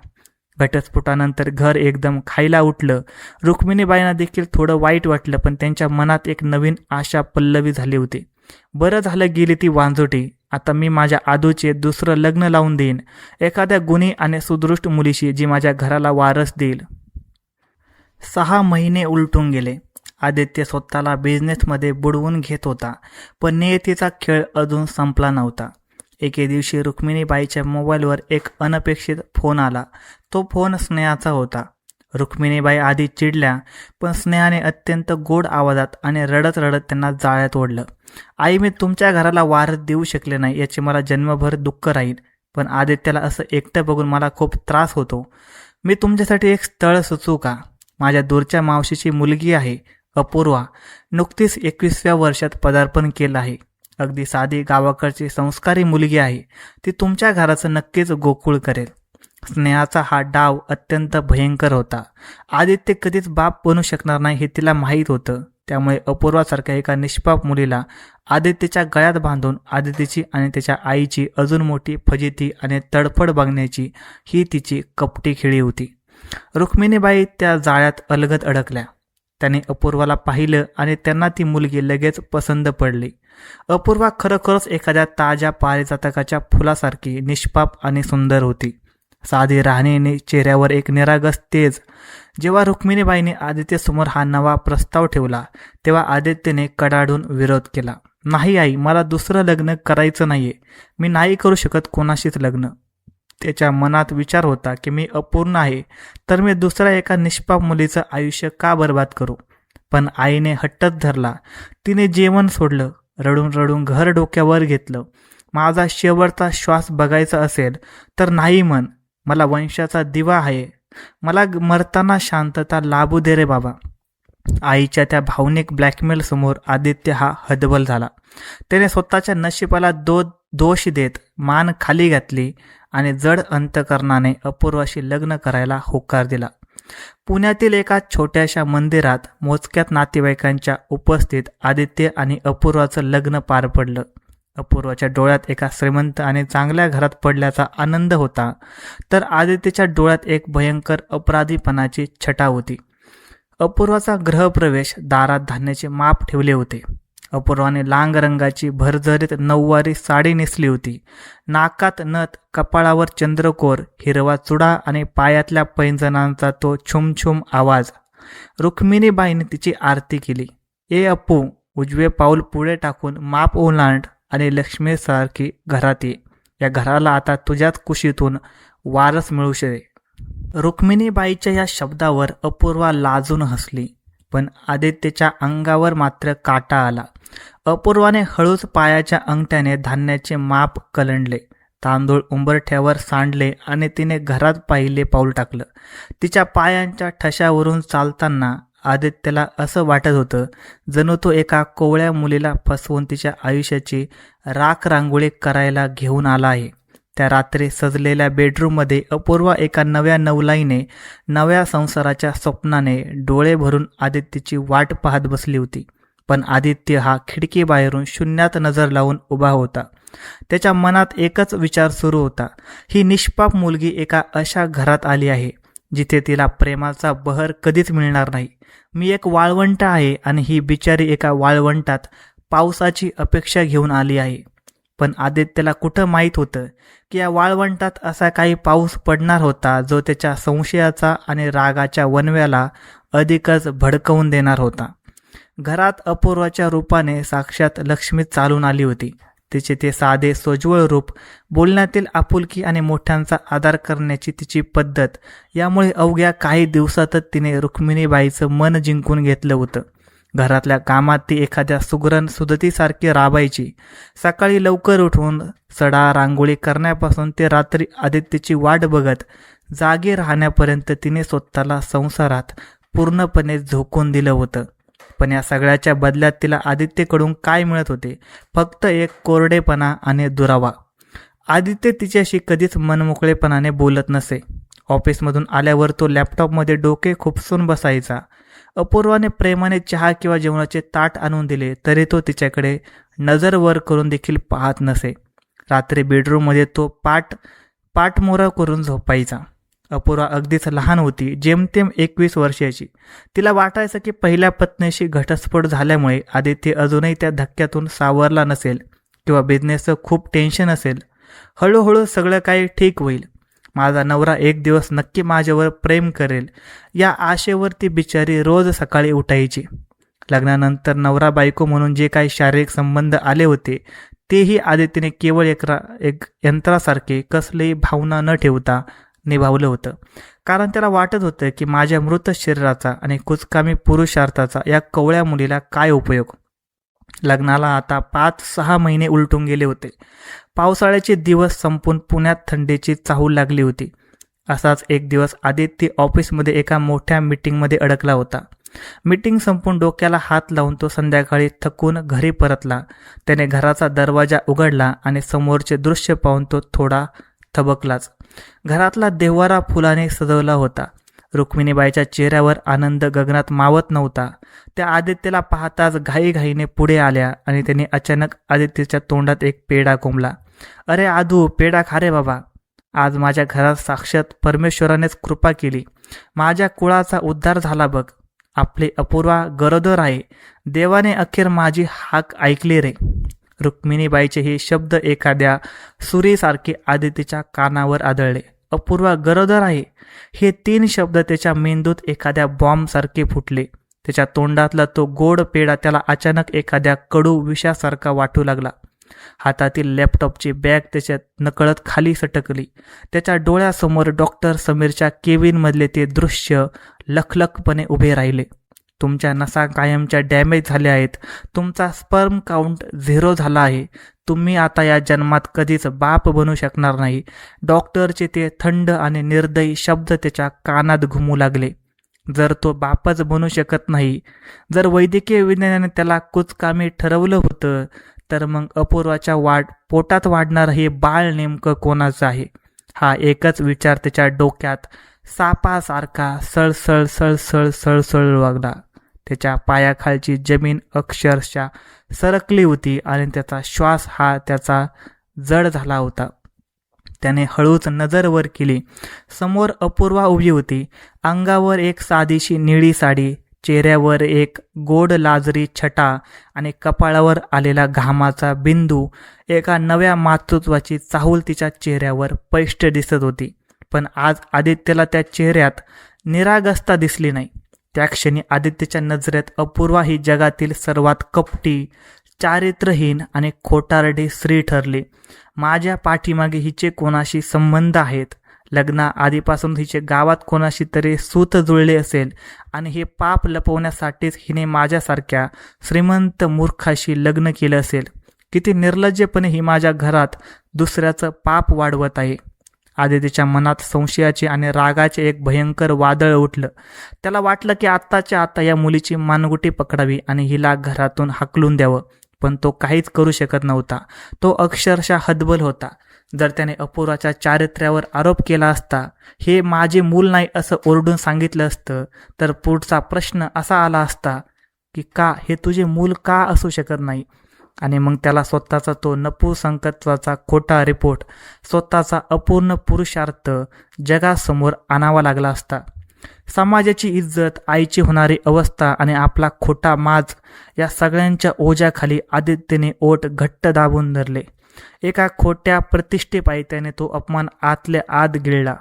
घटस्फोटानंतर घर एकदम खायला उठलं. रुक्मिणीबाईंना देखील थोडं वाईट वाटलं, पण त्यांच्या मनात एक नवीन आशा पल्लवी झाली होती. बरं झालं गेली ती वांजोटी. आता मी माझ्या आदूचे दुसरं लग्न लावून देईन, एखाद्या गुणी आणि सुदृष्ट मुलीशी, जी माझ्या घराला वारस देईल. 6 महिने उलटून गेले. आदित्य स्वतःला बिझनेसमध्ये बुडवून घेत होता, पण नियतीचा खेळ अजून संपला नव्हता. एके दिवशी रुक्मिणीबाईच्या मोबाईलवर एक अनपेक्षित फोन आला. तो फोन स्नेहाचा होता. रुक्मिणीबाई आधी चिडल्या, पण स्नेहाने अत्यंत गोड आवाजात आणि रडत रडत त्यांना जाळ्यात ओढलं. आई, मी तुमच्या घराला वारस देऊ शकले नाही याचे मला जन्मभर दुःख राहील, पण आदित्याला असं एकटं बघून मला खूप त्रास होतो. मी तुमच्यासाठी एक स्थळ सुचवू का? माझ्या दूरच्या मावशीची मुलगी आहे, अपूर्वा. नुकतीच 21व्या वर्षात पदार्पण केलं आहे. अगदी साधी गावाकडची संस्कारी मुलगी आहे. ती तुमच्या घराचं नक्कीच गोकुळ करेल. स्नेहाचा हा डाव अत्यंत भयंकर होता. आदित्य कधीच बाप बनू शकणार नाही हे तिला माहीत होतं. त्यामुळे अपूर्वासारख्या एका निष्पाप मुलीला आदित्यच्या गळ्यात बांधून आदित्यची आणि त्याच्या आईची अजून मोठी फजिती आणि तडफड बघण्याची ही तिची कपटी खेळी होती. रुक्मिणीबाई त्या जाळ्यात अलगद अडकल्या. त्याने अपूर्वाला पाहिलं आणि त्यांना ती मुलगी लगेच पसंत पडली. अपूर्वा खरोखरच एखाद्या ताज्या पारिजातकाच्या फुलासारखी निष्पाप आणि सुंदर होती. साधी राहणीने, चेहऱ्यावर एक निरागस तेज. जेव्हा रुक्मिणीबाईंनी आदित्यसमोर हा नवा प्रस्ताव ठेवला, तेव्हा आदित्यने कडाडून विरोध केला. नाही आई, मला दुसरं लग्न करायचं नाहीये. मी नाही करू शकत कोणाशीच लग्न. त्याच्या मनात विचार होता की मी अपूर्ण आहे, तर मी दुसऱ्या एका निष्पाप मुलीचं आयुष्य का बर्बाद करू? पण आईने हट्टच धरला. तिने जेवण सोडलं. रडून रडून घर डोक्यावर घेतलं. माझा शेवटचा श्वास बघायचा असेल तर नाही म्हण. मला वंशाचा दिवा आहे. मला मरताना शांतता लाभू दे रे बाबा. आईच्या त्या भावनिक ब्लॅकमेल समोर आदित्य हा हतबल झाला. त्याने स्वतःच्या नशिबाला दोष देत मान खाली घातली आणि जड अंतकरणाने अपूर्वाशी लग्न करायला होकार दिला. पुण्यातील एका छोट्याशा मंदिरात मोजक्यात नातेवाईकांच्या उपस्थित आदित्य आणि अपूर्वाचं लग्न पार पडलं. अपूर्वाच्या डोळ्यात एका श्रीमंत आणि चांगल्या घरात पडल्याचा आनंद होता, तर आदित्यच्या डोळ्यात एक भयंकर अपराधीपणाची छटा होती. अपूर्वाचा गृहप्रवेश दारात धान्याचे माप ठेवले होते. अपूर्वाने लांग रंगाची भरजरीत नऊवारी साडी नेसली होती. नाकात नथ, कपाळावर चंद्रकोर, हिरवा चुडा आणि पायातल्या पैंजणांचा तो छुमछुम आवाज. रुक्मिणीबाईंनी तिची आरती केली. ए अप्पू, उजवे पाऊल पुढे टाकून माप ओलांड आणि लक्ष्मीसारखी घरात ये. या घराला आता तुझ्याच कुशीतून वारस मिळू शके. रुक्मिणीबाईच्या या शब्दावर अपूर्वा लाजून हसली, पण आदित्यच्या अंगावर मात्र काटा आला. अपूर्वाने हळूच पायाच्या अंगठ्याने धान्याचे माप कलंडले, तांदूळ उंबरठ्यावर सांडले आणि तिने घरात पाहिले पाऊल टाकलं. तिच्या पायांच्या ठशावरून चालताना आदित्यला असं वाटत होतं जणू तो एका कोवळ्या मुलीला फसवून तिच्या आयुष्याची राख रांगोळी करायला घेऊन आला आहे. त्या रात्री सजलेल्या बेडरूममध्ये अपूर्वा एका नव्या नवलाईने, नव्या संसाराच्या स्वप्नाने डोळे भरून आदित्यची वाट पाहत बसली होती. पण आदित्य हा खिडकीबाहेरून शून्यात नजर लावून उभा होता. त्याच्या मनात एकच विचार सुरू होता, ही निष्पाप मुलगी एका अशा घरात आली आहे जिथे तिला प्रेमाचा बहर कधीच मिळणार नाही. मी एक वाळवंट आहे आणि ही बिचारी एका वाळवंटात पावसाची अपेक्षा घेऊन आली आहे. पण आदित्यला कुठं माहीत होतं की या वाळवंटात असा काही पाऊस पडणार होता जो त्याच्या संशयाचा आणि रागाच्या वणव्याला अधिकच भडकवून देणार होता. घरात अपूर्वाच्या रूपाने साक्षात लक्ष्मी चालून आली होती. तिचे ते साधे सोज्वळ रूप, बोलण्यातील आपुलकी आणि मोठ्यांचा आदर करण्याची तिची पद्धत, यामुळे अवघ्या काही दिवसातच तिने रुक्मिणीबाईचं मन जिंकून घेतलं होतं. घरातल्या कामात ती एखाद्या सुगरण सुदतीसारखी राबायची. सकाळी लवकर उठून सडा रांगोळी करण्यापासून ते रात्री आदित्यची वाट बघत जागी राहण्यापर्यंत तिने स्वतःला संसारात पूर्णपणे झोकून दिलं होतं. पण या सगळ्याच्या बदल्यात तिला आदित्यकडून काय मिळत होते? फक्त एक कोरडेपणा आणि दुरावा. आदित्य तिच्याशी कधीच मनमोकळेपणाने बोलत नसे. ऑफिसमधून आल्यावर तो लॅपटॉपमध्ये डोके खुपसून बसायचा. अपूर्वाने प्रेमाने चहा किंवा जेवणाचे ताट आणून दिले तरी तो तिच्याकडे नजर वर करून देखील पाहत नसे. रात्री बेडरूममध्ये तो पाठमोरा करून झोपायचा. अपूर्वा अगदीच लहान होती, जेमतेम 21 वर्षाची. तिला वाटायचं की पहिल्या पत्नीशी घटस्फोट झाल्यामुळे आदित्य अजूनही त्या धक्क्यातून सावरला नसेल किंवा बिझनेसचं खूप टेन्शन असेल. हळूहळू सगळं काही ठीक होईल, माझा नवरा एक दिवस नक्की माझ्यावर प्रेम करेल, या आशेवर ती बिचारी रोज सकाळी उठायची. लग्नानंतर नवरा बायको म्हणून जे काही शारीरिक संबंध आले होते तेही आदित्यने केवळ एक यंत्रासारखे कसलीही भावना न ठेवता निभावलं होतं. कारण त्याला वाटत होतं की माझ्या मृत शरीराचा आणि कुचकामी पुरुषार्थाचा या कवळ्या मुलीला काय उपयोग. लग्नाला आता 5-6 महिने उलटून गेले होते. पावसाळ्याचे दिवस संपून पुण्यात थंडीची चाहूल लागली होती. असाच एक दिवस आदित्य ऑफिसमध्ये एका मोठ्या मीटिंगमध्ये अडकला होता. मीटिंग संपून डोक्याला हात लावून तो संध्याकाळी थकून घरी परतला. त्याने घराचा दरवाजा उघडला आणि समोरचे दृश्य पाहून तो थोडा थबकलाच. घरातला देव्हारा फुलाने सजवला होता. रुक्मिणीबाईच्या चेहऱ्यावर आनंद गगनात मावत नव्हता. त्या आदित्यला पाहताच घाईघाईने पुढे आल्या आणि त्यांनी अचानक आदित्यच्या तोंडात एक पेढा कोंबला. अरे आदू, पेढा खा रे बाबा. आज माझ्या घरात साक्षात परमेश्वरानेच कृपा केली. माझ्या कुळाचा उद्धार झाला बघ. आपली अपूर्वा गरोदर आहे. देवाने अखेर माझी हाक ऐकली रे. रुक्मिणीबाईचे हे शब्द एखाद्या सुरीसारखे आदित्यच्या कानावर आदळले. अपूर्वा गरोदर आहे, हे 3 शब्द त्याच्या मेंदूत एखाद्या बॉम्बसारखे फुटले. त्याच्या तोंडातला तो गोड पेढा त्याला अचानक एखाद्या कडू विषासारखा वाटू लागला. हातातील लॅपटॉपची बॅग त्याच्यात नकळत खाली सटकली. त्याच्या डोळ्यासमोर डॉक्टर समीरच्या केबिनमधले ते दृश्य लखलखपणे उभे राहिले. तुमच्या नसा कायमच्या डॅमेज झाल्या आहेत. तुमचा स्पर्म काउंट 0 झाला आहे. तुम्ही आता या जन्मात कधीच बाप बनू शकणार नाही. डॉक्टरचे ते थंड आणि निर्दयी शब्द त्याच्या कानात घुमू लागले. जर तो बापच बनू शकत नाही, जर वैद्यकीय विज्ञानाने त्याला कुचकामी ठरवलं होतं, तर मग अपूर्वाच्या पोटात वाढणारं हे बाळ नेमकं कोणाचं आहे? हा एकच विचार त्याच्या डोक्यात सापासारखा सळसळ सळसळ सळसळ वागला. त्याच्या पायाखालची जमीन अक्षरशः सरकली होती आणि त्याचा श्वास हा त्याचा जड झाला होता. त्याने हळूच नजर वर केली. समोर अपूर्वा उभी होती. अंगावर एक साधीशी निळी साडी, चेहऱ्यावर एक गोड लाजरी छटा आणि कपाळावर आलेला घामाचा बिंदू. एका नव्या मातृत्वाची चाहूल तिच्या चेहऱ्यावर स्पष्ट दिसत होती. पण आज आदित्यला त्या चेहऱ्यात निरागसता दिसली नाही. त्या क्षणी आदित्यच्या नजरेत अपूर्वा ही जगातील सर्वात कपटी, चारित्र्यहीन आणि खोटारडी स्त्री ठरली. माझ्या पाठीमागे हिचे कोणाशी संबंध आहेत. लग्ना आधीपासून हिचे गावात कोणाशी तरी सूत जुळले असेल आणि हे पाप लपवण्यासाठीच हिने माझ्यासारख्या श्रीमंत मूर्खाशी लग्न केलं असेल. किती निर्लज्जपणे ही माझ्या घरात दुसऱ्याचं पाप वाढवत आहे. आदित्यच्या मनात संशयाचे आणि रागाचे एक भयंकर वादळ उठलं. त्याला वाटलं की आत्ताच्या आता या मुलीची मानगुटी पकडावी आणि हिला घरातून हाकलून द्यावं, पण तो काहीच करू शकत नव्हता. तो अक्षरशः हतबल होता. जर त्याने अपूर्वाच्या चारित्र्यावर आरोप केला असता, हे माझे मूल नाही असं ओरडून सांगितलं असतं, तर पुढचा प्रश्न असा आला असता की का हे तुझे मूल का असू शकत नाही? आणि मग त्याला स्वतःचा तो नपुसंकत्वाचा खोटा रिपोर्ट, स्वतःचा अपूर्ण पुरुषार्थ जगासमोर आणावा लागला असता. समाजाची इज्जत, आईची होणारी अवस्था आणि आपला खोटा माज, या सगळ्यांच्या ओझ्याखाली आदित्यने ओठ घट्ट दाबून धरले. एका खोट्या प्रतिष्ठेपायी त्याने तो अपमान आतल्या आत गिळला.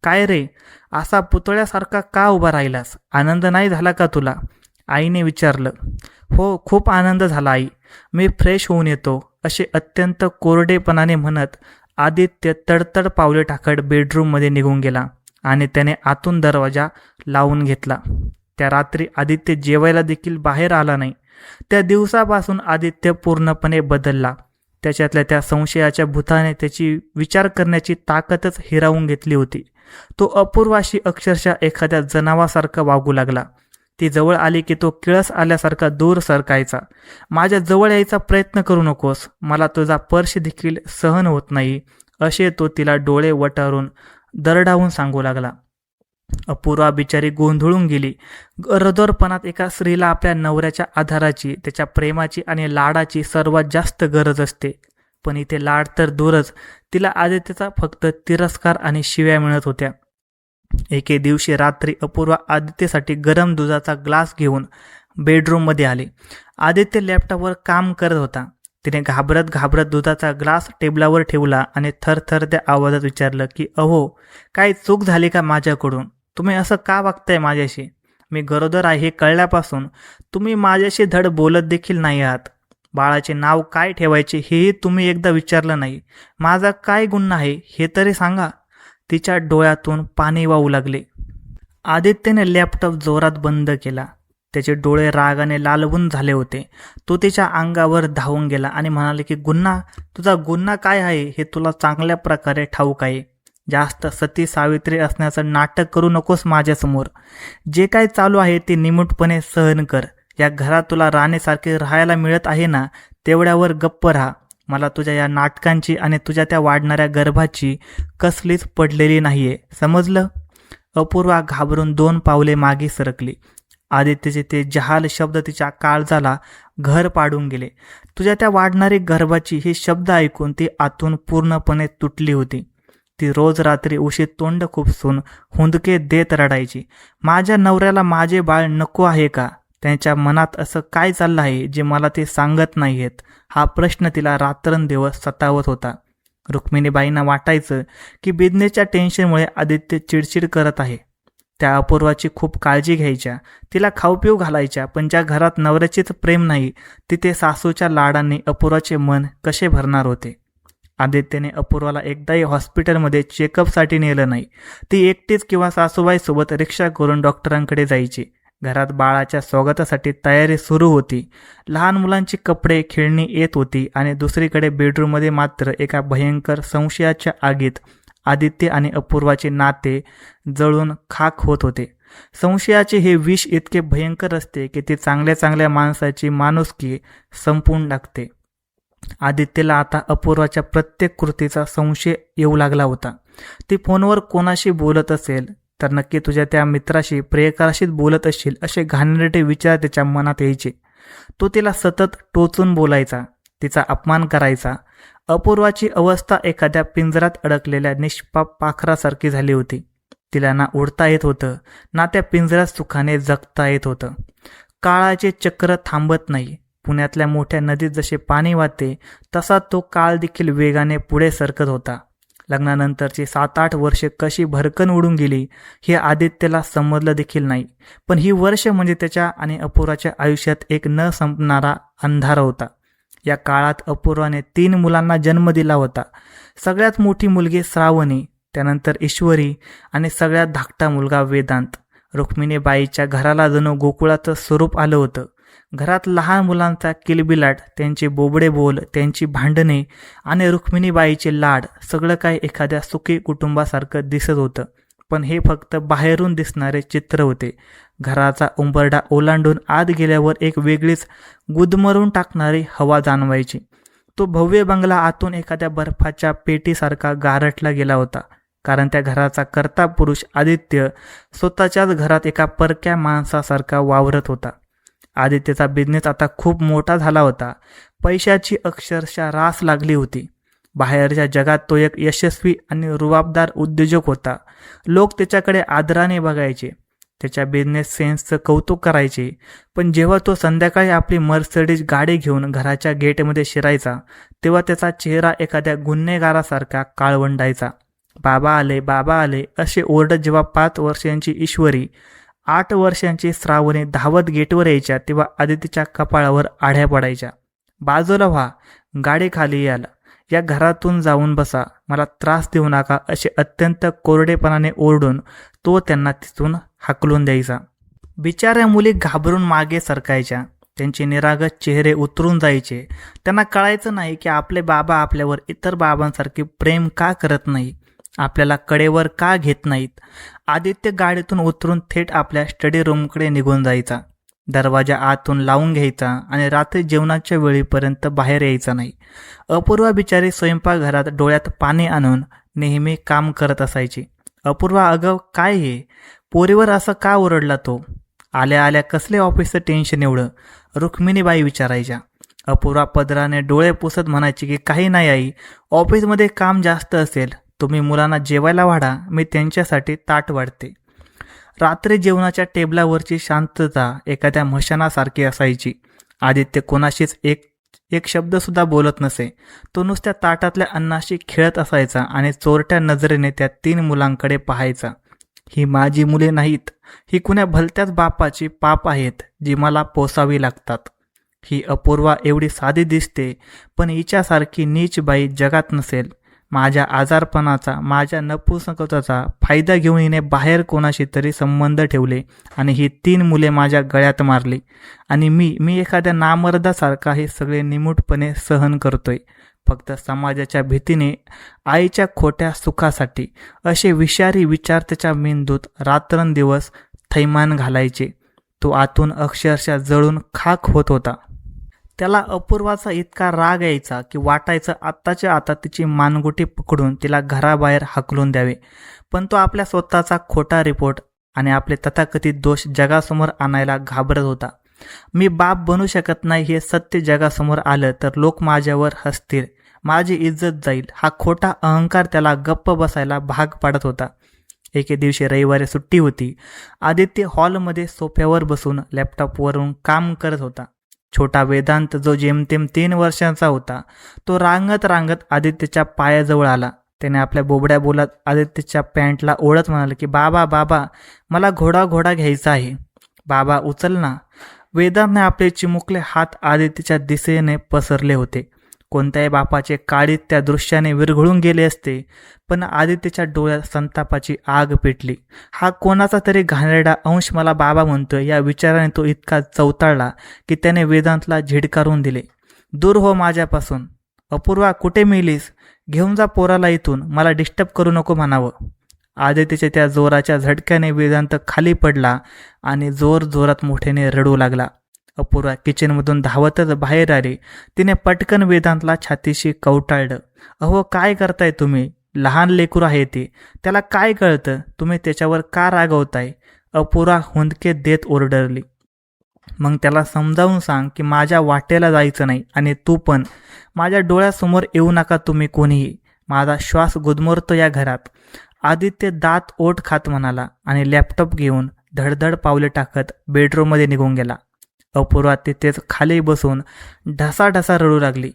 काय रे, असा पुतळ्यासारखा का उभा राहिलास? आनंद नाही झाला का तुला? आईने विचारलं. हो, खूप आनंद झाला आई, मी फ्रेश होऊन येतो, असे अत्यंत कोरडेपणाने म्हणत आदित्य तडतड पावले टाकत बेडरूममध्ये निघून गेला आणि त्याने आतून दरवाजा लावून घेतला. त्या रात्री आदित्य जेवायला देखील बाहेर आला नाही. त्या दिवसापासून आदित्य पूर्णपणे बदलला. त्याच्यातल्या त्या संशयाच्या भूताने त्याची विचार करण्याची ताकदच हिरावून घेतली होती. तो अपूर्वाशी अक्षरशः एखाद्या जनावासारखा वागू लागला. ती जवळ आली की तो किळस आल्यासारखा दूर सरकायचा. माझ्या जवळ यायचा प्रयत्न करू नकोस, मला तुझा स्पर्श देखील सहन होत नाही, असे तो तिला डोळे वटारून दरडावून सांगू लागला. अपूर्वा बिचारी गोंधळून गेली. गरोदरपणात एका स्त्रीला आपल्या नवऱ्याच्या आधाराची, त्याच्या प्रेमाची आणि लाडाची सर्वात जास्त गरज असते. पण इथे लाड तर दूरच, तिला आदित्यचा फक्त तिरस्कार आणि शिव्या मिळत होत्या. एके दिवशी रात्री अपूर्वा आदित्यसाठी गरम दुधाचा ग्लास घेऊन बेडरूममध्ये आले. आदित्य लॅपटॉपवर काम करत होता. तिने घाबरत घाबरत दुधाचा ग्लास टेबलावर ठेवला आणि थरथरत्या आवाजात विचारलं की अहो, काय चूक झाली का माझ्याकडून? तुम्ही असं का वागताय माझ्याशी? मी गरोदर आहे हे कळल्यापासून तुम्ही माझ्याशी धड बोलत देखील नाही आहात. बाळाचे नाव काय ठेवायचे हेही तुम्ही एकदा विचारलं नाही. माझा काय गुन्हा आहे हे तरी सांगा. तिच्या डोळ्यातून पाणी वाहू लागले. आदित्यने लॅपटॉप जोरात बंद केला. त्याचे डोळे रागाने लालबुंद झाले होते. तो तिच्या अंगावर धावून गेला आणि म्हणाले की तुझा गुन्हा काय आहे हे तुला चांगल्या प्रकारे ठाऊक आहे. जास्त सती सावित्री असण्याचं नाटक करू नकोस माझ्यासमोर. जे काय चालू आहे ते निमूटपणे सहन कर. या घरात तुला राणीसारखे राहायला मिळत आहे ना, तेवढ्यावर गप्प राहा. मला तुझ्या या नाटकांची आणि तुझ्या त्या वाढणाऱ्या गर्भाची कसलीच पडलेली नाहीये, समजलं? अपूर्वा घाबरून 2 पावले मागे सरकली. आदित्यचे ते जहाल शब्द तिच्या काळजाला घर पाडून गेले. तुझ्या त्या वाढणारी गर्भाची हे शब्द ऐकून ती आतून पूर्णपणे तुटली होती. ती रोज रात्री उशीत तोंड खुपसून हुंदके देत रडायची. माझ्या नवऱ्याला माझे बाळ नको आहे का? त्यांच्या मनात असं काय चाललं आहे जे मला ते सांगत नाहीयेत? हा प्रश्न तिला रात्रंदिवस सतावत होता. रुक्मिणीबाईंना वाटायचं की बिझनेसच्या टेन्शनमुळे आदित्य चिडचिड करत आहे. त्या अपूर्वाची खूप काळजी घ्यायच्या, तिला खाऊपिऊ घालायच्या. पण ज्या घरात नवऱ्याचीच प्रेम नाही तिथे सासूच्या लाडांनी अपूर्वाचे मन कसे भरणार होते? आदित्यने अपूर्वाला एकदाही हॉस्पिटलमध्ये चेकअपसाठी नेलं नाही. ती एकटीच किंवा सासूबाईसोबत रिक्षा करून डॉक्टरांकडे जायची. घरात बाळाच्या स्वागतासाठी तयारी सुरू होती. लहान मुलांची कपडे, खेळणी येत होती आणि दुसरीकडे बेडरूममध्ये मात्र एका भयंकर संशयाच्या आगीत आदित्य आणि अपूर्वाचे नाते जळून खाक होत होते. संशयाचे हे विष इतके भयंकर असते की ते चांगल्या चांगल्या माणसाची माणुसकी संपवून टाकते. आदित्यला आता अपूर्वाच्या प्रत्येक कृतीचा संशय येऊ लागला होता. ती फोनवर कोणाशी बोलत असेल तर नक्की तुझ्या त्या मित्राशी, प्रियकराशीच बोलत असशील असे घाणेरडे विचार त्याच्या मनात यायचे. तो तिला सतत टोचून बोलायचा, तिचा अपमान करायचा. अपूर्वाची अवस्था एखाद्या पिंजरात अडकलेल्या निष्पाप पाखरासारखी झाली होती. तिला ना उडता येत होतं, ना त्या पिंजऱ्यात सुखाने जगता येत होतं. काळाचे चक्र थांबत नाही. पुण्यातल्या मोठ्या नदीत जसे पाणी वाहते तसा तो काळ देखील वेगाने पुढे सरकत होता. लग्नानंतरची 7-8 वर्षे कशी भरकन उडून गेली हे आदित्यला समजलं देखील नाही. पण ही वर्ष म्हणजे त्याच्या आणि अपूर्वाच्या आयुष्यात एक न संपणारा अंधार होता. या काळात अपूर्वाने 3 मुलांना जन्म दिला होता. सगळ्यात मोठी मुलगी श्रावणी, त्यानंतर ईश्वरी आणि सगळ्यात धाकटा मुलगा वेदांत. रुक्मिणीबाईच्या घराला जणू गोकुळाचं स्वरूप आलं होतं. घरात लहान मुलांचा किलबिलाट, त्यांचे बोबडे बोल, त्यांची भांडणे आणि रुक्मिणीबाईचे लाड, सगळं काय एखाद्या सुखी कुटुंबासारखं दिसत होतं. पण हे फक्त बाहेरून दिसणारे चित्र होते. घराचा उंबरडा ओलांडून आत गेल्यावर एक वेगळीच गुदमरून टाकणारी हवा जाणवायची. तो भव्य बंगला आतून एखाद्या बर्फाच्या पेटीसारखा गारठला गेला होता. कारण त्या घराचा कर्ता पुरुष आदित्य स्वतःच्याच घरात एका परक्या माणसासारखा वावरत होता. आदित्यचा बिझनेस आता खूप मोठा झाला होता. पैशाची अक्षरशः रास लागली होती. बाहेरच्या जगात तो एक यशस्वी आणि रुबाबदार उद्योजक होता. लोक त्याच्याकडे आदराने बघायचे, त्याच्या बिझनेस सेन्सचं कौतुक करायचे. पण जेव्हा तो संध्याकाळी आपली मर्सिडीज गाडी घेऊन घराच्या गेटमध्ये शिरायचा तेव्हा त्याचा चेहरा एखाद्या गुन्हेगारासारखा काळवंडायचा. बाबा आले, बाबा आले असे ओरडत जेव्हा 5 वर्षांची ईश्वरी, 8 वर्षांची श्रावणी धावत गेटवर यायच्या तेव्हा आदित्यच्या कपाळावर आढ्या पडायच्या. बाजूला व्हा, गाडी खाली याल, या घरातून जाऊन बसा, मला त्रास देऊ नका असे अत्यंत कोरडेपणाने ओरडून तो त्यांना तिथून हाकलून द्यायचा. बिचाऱ्या मुली घाबरून मागे सरकायच्या. त्यांचे निरागस चेहरे उतरून जायचे. त्यांना कळायचं नाही की आपले बाबा आपल्यावर इतर बाबांसारखे प्रेम का करत नाही, आपल्याला कडेवर का घेत नाहीत. आदित्य गाडीतून उतरून थेट आपल्या स्टडी रूमकडे निघून जायचा. दरवाजा आतून लावून घ्यायचा आणि रात्री जेवणाच्या वेळीपर्यंत बाहेर यायचा नाही. अपूर्वा बिचारी स्वयंपाकघरात डोळ्यात पाणी आणून नेहमी काम करत असायची. अपूर्वा, अगं काय हे? पोरीवर असं का ओरडला तो? आल्या आल्या कसले ऑफिसचं टेन्शन एवढं? रुक्मिणीबाई विचारायच्या. अपूर्वा पदराने डोळे पुसत म्हणायची की काही नाही आई, ऑफिसमध्ये काम जास्त असेल, तुम्ही मुलांना जेवायला वाढा, मी त्यांच्यासाठी ताट वाढते. रात्री जेवणाच्या टेबलावरची शांतता एखाद्या मशानासारखी असायची. आदित्य कोणाशीच एक एक शब्दसुद्धा बोलत नसे. तो नुसत्या ताटातल्या अन्नाशी खेळत असायचा आणि चोरट्या नजरेने त्या 3 मुलांकडे पाहायचा. ही माझी मुले नाहीत, ही कुण्या भलत्याच बापाची पाप आहेत जी मला पोसावी लागतात. ही अपूर्वा एवढी साधी दिसते, पण हिच्यासारखी नीच बाई जगात नसेल. माझ्या आजारपणाचा, माझ्या नपुंसकत्वाचा फायदा घेऊन हिने बाहेर कोणाशी तरी संबंध ठेवले आणि ही 3 मुले माझ्या गळ्यात मारली. आणि मी एखाद्या नामर्दासारखा हे सगळे निमूटपणे सहन करतोय, फक्त समाजाच्या भीतीने, आईच्या खोट्या सुखासाठी. असे विषारी विचार त्याच्या मेंदूत रात्रंदिवस थैमान घालायचे. तो आतून अक्षरशः जळून खाक होत होता. त्याला अपूर्वाचा इतका राग यायचा की वाटायचं आत्ताच्या आता तिची मानगुटी पकडून तिला घराबाहेर हाकलून द्यावे. पण तो आपल्या स्वतःचा खोटा रिपोर्ट आणि आपले तथाकथित दोष जगासमोर आणायला घाबरत होता. मी बाप बनू शकत नाही हे सत्य जगासमोर आलं तर लोक माझ्यावर हसतील, माझी इज्जत जाईल, हा खोटा अहंकार त्याला गप्प बसायला भाग पाडत होता. एके दिवशी रविवारी सुट्टी होती. आदित्य हॉलमध्ये सोफ्यावर बसून लॅपटॉपवरून काम करत होता. छोटा वेदांत, जो जेमतेम 3 वर्षांचा होता, तो रांगत रांगत आदित्यच्या पायाजवळ आला. त्याने आपल्या बोबड्या बोलात आदित्यच्या पॅन्टला ओढत म्हणाले की बाबा बाबा, मला घोडा घ्यायचा आहे. बाबा उचल ना. वेदांतने आपले चिमुकले हात आदित्यच्या दिशेने पसरले होते. कोणत्याही बापाचे काळीत त्या दृश्याने विरघळून गेले असते, पण आदित्यच्या डोळ्यात संतापाची आग पेटली. हा कोणाचा तरी घाणेरडा अंश मला बाबा म्हणतोय, या विचाराने तो इतका चवताळला की त्याने वेदांतला झिडकारून दिले. दूर हो माझ्यापासून. अपूर्वा, कुठे मेलीस? घेऊन जा पोराला इथून, मला डिस्टर्ब करू नको म्हणावं. आदित्यच्या त्या जोराच्या झटक्याने वेदांत खाली पडला आणि जोरात मोठ्याने रडू लागला. अपूर्वा किचनमधून धावतच बाहेर आली. तिने पटकन वेदांतला छातीशी कवटाळलं. अहो, काय करताय तुम्ही? लहान लेकरू आहे ते, त्याला काय कळतं? तुम्ही त्याच्यावर का रागवताय? अपूर्वा हुंदके देत ओरडली. मग त्याला समजावून सांग की माझ्या वाटेला जायचं नाही आणि तू पण. माझ्या डोळ्यासमोर येऊ नका तुम्ही कोणीही. माझा श्वास गुदमरतो या घरात. आदित्य दात ओठ खात म्हणाला आणि लॅपटॉप घेऊन धडधड पावले टाकत बेडरूममध्ये निघून गेला. अपूर्वा तिथेच खाली बसून ढसाढसा रडू लागली.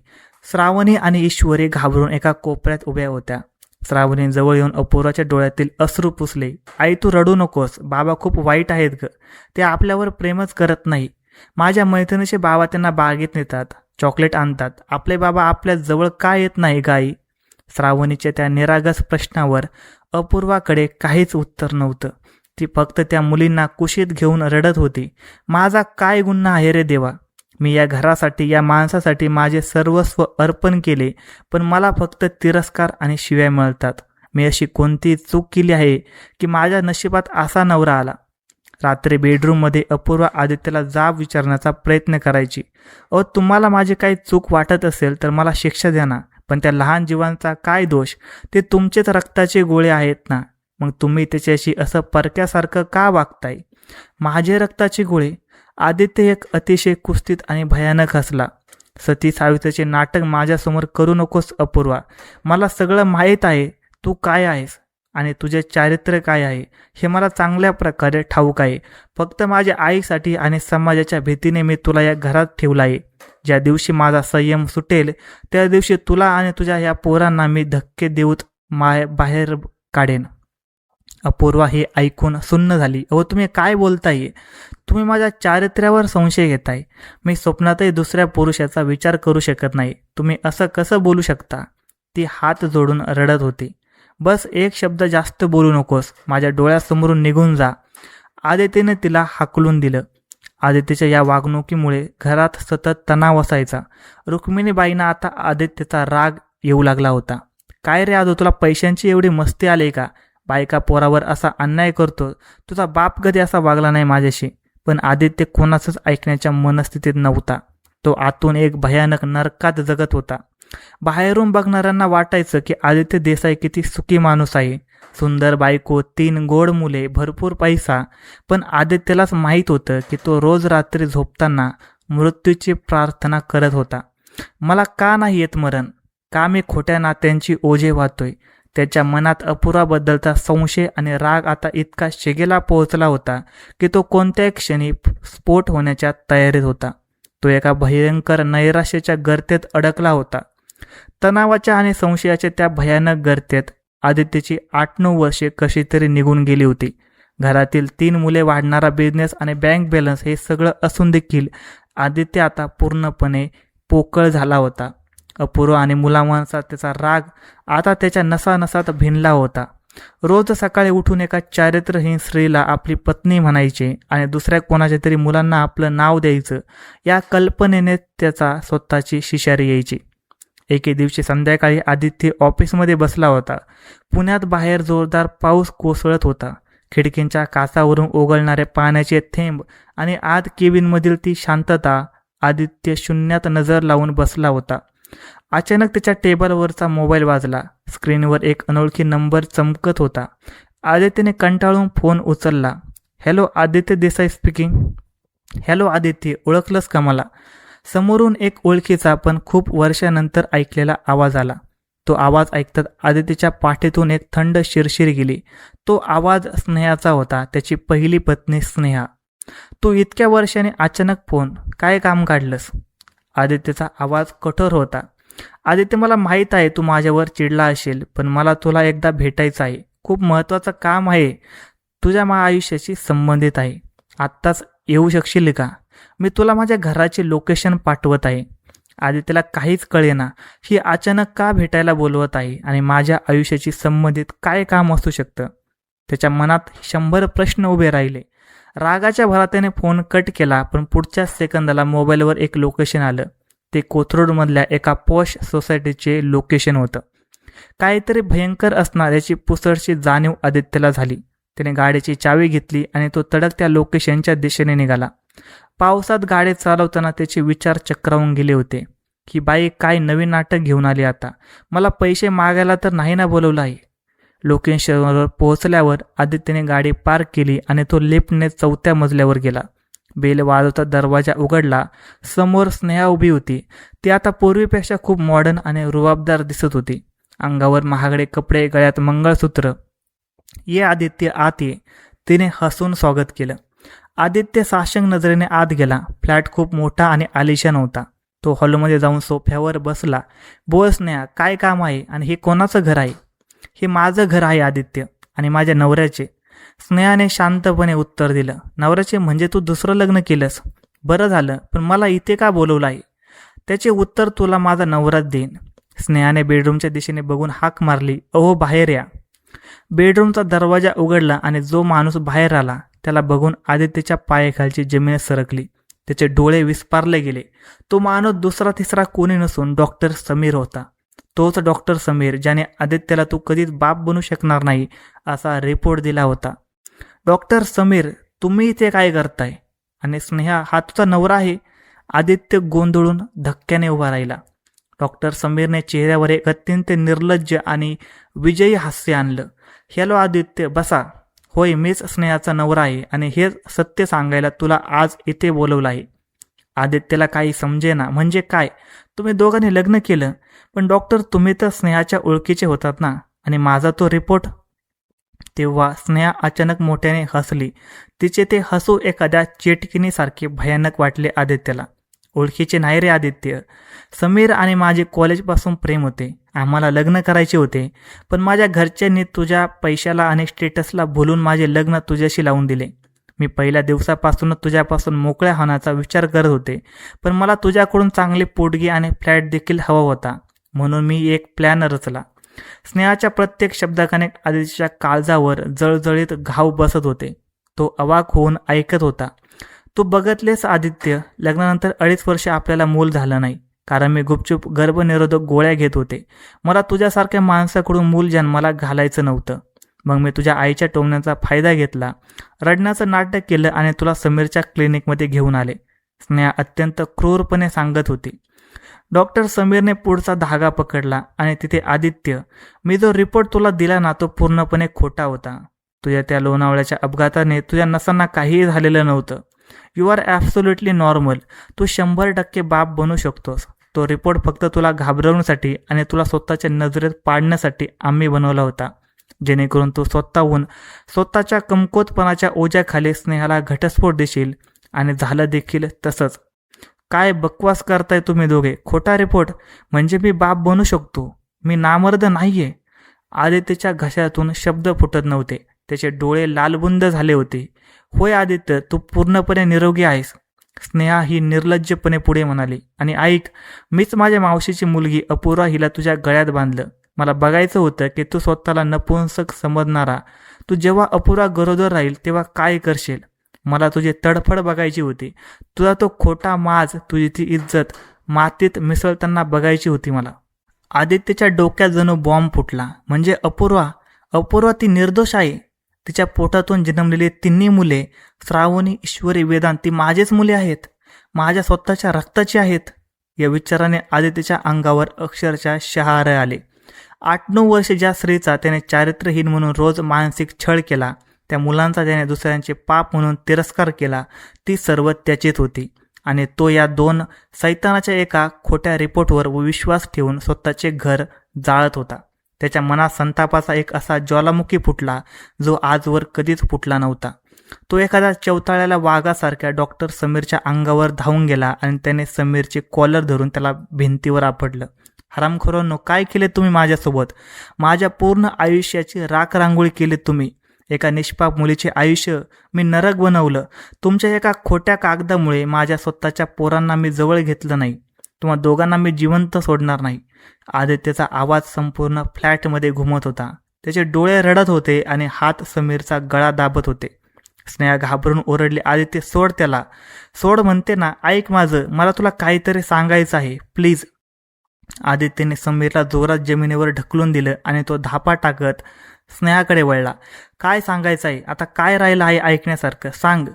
श्रावणी आणि ईश्वरी घाबरून एका कोपऱ्यात उभ्या होत्या. श्रावणी जवळ येऊन अपूर्वाच्या डोळ्यातील अश्रू पुसले. आई, तू रडू नकोस, बाबा खूप वाईट आहेत ग, ते आपल्यावर प्रेमच करत नाही. माझ्या मैत्रिणीचे बाबा त्यांना बागेत नेतात, चॉकलेट आणतात, आपले बाबा आपल्या जवळ का येत नाही गाई? श्रावणीच्या त्या निरागस प्रश्नावर अपूर्वाकडे काहीच उत्तर नव्हतं. ती फक्त त्या मुलींना कुशीत घेऊन रडत होती. माझा काय गुन्हा आहे रे देवा? मी या घरासाठी, या माणसासाठी माझे सर्वस्व अर्पण केले, पण मला फक्त तिरस्कार आणि शिव्या मिळतात. मी अशी कोणती चूक केली आहे की माझ्या नशिबात असा नवरा आला? रात्री बेडरूममध्ये अपूर्वा आदित्यला जाब विचारण्याचा प्रयत्न करायची. तुम्हाला माझी काही चूक वाटत असेल तर मला शिक्षा द्या ना, पण त्या लहान जीवांचा काय दोष? ते तुमचेच रक्ताचे गोळे आहेत ना, मग तुम्ही त्याच्याशी असं परक्यासारखं का वागताय? माझे रक्ताचे गोळे? आदित्य एक अतिशय कुस्तीत आणि भयानक हसला. सती सावित्रीचे नाटक माझ्यासमोर करू नकोस अपूर्वा. मला सगळं माहीत आहे, तू काय आहेस आणि तुझे चारित्र्य काय आहे हे मला चांगल्या प्रकारे ठाऊक आहे. फक्त माझ्या आईसाठी आणि समाजाच्या भीतीने मी तुला या घरात ठेवला आहे. ज्या दिवशी माझा संयम सुटेल त्या दिवशी तुला आणि तुझ्या या पोरांना मी धक्के देऊत बाहेर काढेन. अपूर्वा हे ऐकून सुन्न झाली. तुम्ही काय बोलताय? तुम्ही माझ्या चारित्र्यावर संशय घेताय. मी स्वप्नातही दुसऱ्या पुरुषाचा विचार करू शकत नाही. तुम्ही असं कसं बोलू शकता? ती हात जोडून रडत होती. बस एक शब्द जास्त बोलू नकोस, माझ्या डोळ्यासमोरून निघून जा. आदित्यने तिला हाकलून दिलं. आदित्यच्या या वागणुकीमुळे घरात सतत तणाव असायचा. रुक्मिणीबाईंना आता आदित्यचा राग येऊ लागला होता. काय रे आदू, तुला पैशांची एवढी मस्ती आली का? बायका पोरावर असा अन्याय करतो, तुझा बाप कधी असा वागला नाही माझ्याशी. पण आदित्य कोणाचंच ऐकण्याच्या मनस्थितीत नव्हता. तो आतून एक भयानक नरकात जगत होता. बाहेरून बघणाऱ्यांना वाटायचं की आदित्य देसाई किती सुखी माणूस आहे. सुंदर बायको, 3 गोड मुले, भरपूर पैसा. पण आदित्यलाच माहीत होतं की तो रोज रात्री झोपताना मृत्यूची प्रार्थना करत होता. मला का नाही येत मरण? का मी खोट्या नात्यांची ओझे वाहतोय? त्याच्या मनात अपुरा बद्दलचा संशय आणि राग आता इतका शिगेला पोहोचला होता की तो कोणत्याही क्षणी स्फोट होण्याच्या तयारीत होता. तो एका भयंकर नैराश्याच्या गर्तेत अडकला होता. तणावाच्या आणि संशयाच्या त्या भयानक गर्तेत आदित्यची 8-9 वर्षे कशी तरी निघून गेली होती. घरातील 3 मुले, वाढणारा बिझनेस आणि बँक बॅलन्स हे सगळं असून देखील आदित्य आता पूर्णपणे पोकळ झाला होता. अपूर्व आणि मुलामांचा त्याचा राग आता त्याच्या नसानसात भिनला होता. रोज सकाळी उठून एका चारित्र्यहीन स्त्रीला आपली पत्नी म्हणायचे आणि दुसऱ्या कोणाच्या तरी मुलांना आपलं नाव द्यायचं, या कल्पनेने त्याचा स्वतःची शिशारी यायची. एके दिवशी संध्याकाळी आदित्य ऑफिसमध्ये बसला होता. पुण्यात बाहेर जोरदार पाऊस कोसळत होता. खिडकींच्या काचावरून ओघळणारे पाण्याचे थेंब आणि आत केबिनमधील ती शांतता. आदित्य शून्यात नजर लावून बसला होता. अचानक त्याच्या टेबलवरचा मोबाईल वाजला. स्क्रीनवर एक अनोळखी नंबर चमकत होता. आदित्यने कंटाळून फोन उचलला. Hello, Aditya Desai speaking. Hello Aditya, ओळखलंस का मला? समोरून एक ओळखीचा पण खूप वर्षानंतर ऐकलेला आवाज आला. तो आवाज ऐकतात आदित्यच्या पाठीतून एक थंड शिरशीर गेली. तो आवाज स्नेहाचा होता, त्याची पहिली पत्नी स्नेहा. तू इतक्या वर्षाने अचानक फोन, काय काम काढलंस? आदित्यचा आवाज कठोर होता. आदित्य, मला माहीत आहे तू माझ्यावर चिडला असेल, पण मला तुला एकदा भेटायचं आहे. खूप महत्त्वाचं काम आहे, तुझ्या आयुष्याशी संबंधित आहे. आत्ताच येऊ शकशील का? मी तुला माझ्या घराचे लोकेशन पाठवत आहे. आदित्यला काहीच कळेना, ही अचानक का भेटायला बोलवत आहे आणि माझ्या आयुष्याशी संबंधित काय काम असू शकतं. त्याच्या मनात 100 प्रश्न उभे राहिले. रागाच्या भरात त्याने फोन कट केला, पण पुढच्या सेकंदाला मोबाईलवर एक लोकेशन आलं. ते कोथरूडमधल्या एका पॉश सोसायटीचे लोकेशन होतं. काहीतरी भयंकर असणार याची पुसटशी जाणीव आदित्यला झाली. त्याने गाडीची चावी घेतली आणि तो तडक त्या लोकेशनच्या दिशेने निघाला. पावसात गाडी चालवताना त्याचे विचार चक्रावून गेले होते. ही बाई काय नवीन नाटक घेऊन आली आता? मला पैसे मागायला तर नाही ना बोलवलं आहे. लोकेशनवर पोहोचल्यावर आदित्यने गाडी पार्क केली आणि तो लिफ्टने 4थ्या मजल्यावर गेला. बेल वाजवता दरवाजा उघडला. समोर स्नेहा उभी होती. ती आता पूर्वीपेक्षा खूप मॉडर्न आणि रुबाबदार दिसत होती. अंगावर महागडे कपडे, गळ्यात मंगळसूत्र. ये आदित्य, आत ये, तिने हसून स्वागत केलं. आदित्य साशंक नजरेने आत गेला. फ्लॅट खूप मोठा आणि आलिशान होता. तो हॉलमध्ये जाऊन सोफ्यावर बसला. बोल स्नेहा, काय काम आहे आणि हे कोणाचं घर आहे? हे माझं घर आहे आदित्य, आणि माझ्या नवऱ्याचे. स्नेहाने शांतपणे उत्तर दिलं. नवऱ्याचे म्हणजे तू दुसरं लग्न केलंस? बरं झालं, पण मला इथे का बोलवलं आहे? त्याचे उत्तर तुला माझा नवराच देईन. स्नेहाने बेडरूमच्या दिशेने बघून हाक मारली. अहो, बाहेर या. बेडरूमचा दरवाजा उघडला आणि जो माणूस बाहेर आला त्याला बघून आदित्यच्या पायाखालची जमीन सरकली. त्याचे डोळे विस्पारले गेले. तो माणूस दुसरा तिसरा कोणी नसून डॉक्टर समीर होता. तोच डॉक्टर समीर ज्याने आदित्यला तू कधीच बाप बनू शकणार नाही असा रिपोर्ट दिला होता. डॉक्टर समीर, तुम्ही इथे काय करताय? आणि स्नेहा, हा तुझा नवरा आहे? आदित्य गोंधळून धक्क्याने उभा राहिला. डॉक्टर समीरने चेहऱ्यावर एक अत्यंत निर्लज्ज आणि विजयी हास्य आणलं. हॅलो आदित्य, बसा. होय, मीच स्नेहाचा नवरा आहे आणि हे सत्य सांगायला तुला आज इथे बोलवलं आहे. आदित्यला काही समजेना. म्हणजे काय? तुम्ही दोघांनी लग्न केलं? पण डॉक्टर, तुम्ही तर स्नेहाच्या ओळखीचे होतात ना, आणि माझा तो रिपोर्ट? तेव्हा स्नेहा अचानक मोठ्याने हसली. तिचे ते हसू एखाद्या चेटकिनीसारखे भयानक वाटले आदित्यला. ओळखीचे नाही रे आदित्य. समीर आणि माझे कॉलेजपासून प्रेम होते. आम्हाला लग्न करायचे होते, पण माझ्या घरच्यांनी तुझ्या पैशाला आणि स्टेटसला भुलून माझे लग्न तुझ्याशी लावून दिले. मी पहिल्या दिवसापासूनच तुझ्यापासून मोकळ्या होण्याचा विचार करत होते, पण मला तुझ्याकडून चांगली पोटगी आणि फ्लॅट देखील हवा होता. म्हणून मी एक प्लॅन रचला. स्नेहाच्या प्रत्येक शब्दाकाने आदित्यच्या काळजावर जळजळीत घाव बसत होते. तो अवाक होऊन ऐकत होता. तू बघतलेस आदित्य, लग्नानंतर 2.5 वर्ष आपल्याला मूल झालं नाही, कारण मी गुपचूप गर्भनिरोधक गोळ्या घेत होते. मला तुझ्यासारख्या माणसाकडून मूल जन्माला घालायचं नव्हतं. मग मी तुझ्या आईच्या टोमण्याचा फायदा घेतला, रडण्याचं नाटक केलं आणि तुला समीरच्या क्लिनिकमध्ये घेऊन आले. स्नेहा अत्यंत क्रूरपणे सांगत होती. डॉक्टर समीरने पुढचा धागा पकडला आणि तिथे आदित्य, मी जो रिपोर्ट तुला दिला ना तो पूर्णपणे खोटा होता. तुझ्या त्या लोणावळ्याच्या अपघाताने तुझ्या नसांना काहीही झालेलं नव्हतं. You are absolutely normal. तू 100% बाप बनू शकतोस. तो रिपोर्ट फक्त तुला घाबरवण्यासाठी आणि तुला स्वतःच्या नजरेत पाडण्यासाठी आम्ही बनवला होता, जेणेकरून तू स्वतःहून स्वतःच्या कमकुवतपणाच्या ओझ्याखाली स्नेहाला घटस्फोट देशील. आणि झालं देखील तसंच. काय बकवास करताय तुम्ही दोघे. खोटा रिपोर्ट म्हणजे मी बाप बनू शकतो. मी नामर्द नाहीये. आदित्यच्या घशातून शब्द फुटत नव्हते. त्याचे डोळे लालबुंद झाले होते. होय आदित्य, तू पूर्णपणे निरोगी आहेस. स्नेहा ही निर्लज्जपणे पुढे म्हणाली. आणि ऐक, मीच माझ्या मावशीची मुलगी अपूर्वा हिला तुझ्या गळ्यात बांधलं. मला बघायचं होतं की तू स्वतःला नपुंसक समजणारा तू जेव्हा अपूर्वा गरोदर राहील तेव्हा काय करशील. मला तुझी तडफड बघायची होती. तुझा तो खोटा माज, तुझी ती इज्जत मातीत मिसळताना बघायची होती मला. आदित्यच्या डोक्यात जणू बॉम्ब फुटला. म्हणजे अपूर्वा ती निर्दोष आहे. तिच्या पोटातून जन्मलेली तिन्ही मुले, श्रावणी, ईश्वरी, वेदांत, ती माझेच मुले आहेत. माझ्या स्वतःच्या रक्ताची आहेत. या विचाराने आदित्यच्या अंगावर अक्षरशः शहारे आले. 8-9 वर्ष ज्या स्त्रीचा त्याने चारित्र्यहीन म्हणून रोज मानसिक छळ केला, त्या मुलांचा त्याने दुसऱ्यांचे पाप म्हणून तिरस्कार केला, ती सर्व त्याचीच होती. आणि तो या 2 सैतानाच्या एका खोट्या रिपोर्टवर विश्वास ठेवून स्वतःचे घर जाळत होता. त्याच्या मनात संतापाचा एक असा ज्वालामुखी फुटला जो आजवर कधीच फुटला नव्हता. तो एखाद्या चवताळ्याला वाघासारख्या डॉक्टर समीरच्या अंगावर धावून गेला आणि त्याने समीरचे कॉलर धरून त्याला भिंतीवर आपटलं. हरामखोरांनो, काय केले तुम्ही माझ्यासोबत. माझ्या पूर्ण आयुष्याची राखरांगोळी केली तुम्ही. एका निष्पाप मुलीचे आयुष्य मी नरक बनवलं. तुमच्या एका खोट्या कागदामुळे माझ्या स्वतःच्या पोरांना मी जवळ घेतलं नाही. तुम्हा दोघांना मी जिवंत सोडणार नाही. आदित्यचा आवाज संपूर्ण फ्लॅटमध्ये घुमत होता. त्याचे डोळे रडत होते आणि हात समीरचा गळा दाबत होते. स्नेहा घाबरून ओरडली, आदित्य सोड त्याला. सोड म्हणते ना. ऐक माझं, मला तुला काहीतरी सांगायचं आहे, प्लीज. आदित्यने समीरला जोरात जमिनीवर ढकलून दिलं आणि तो धापा टाकत स्नेहाकडे वळला. काय सांगायचं आहे आता. काय राहिलं आहे ऐकण्यासारखं, सांग.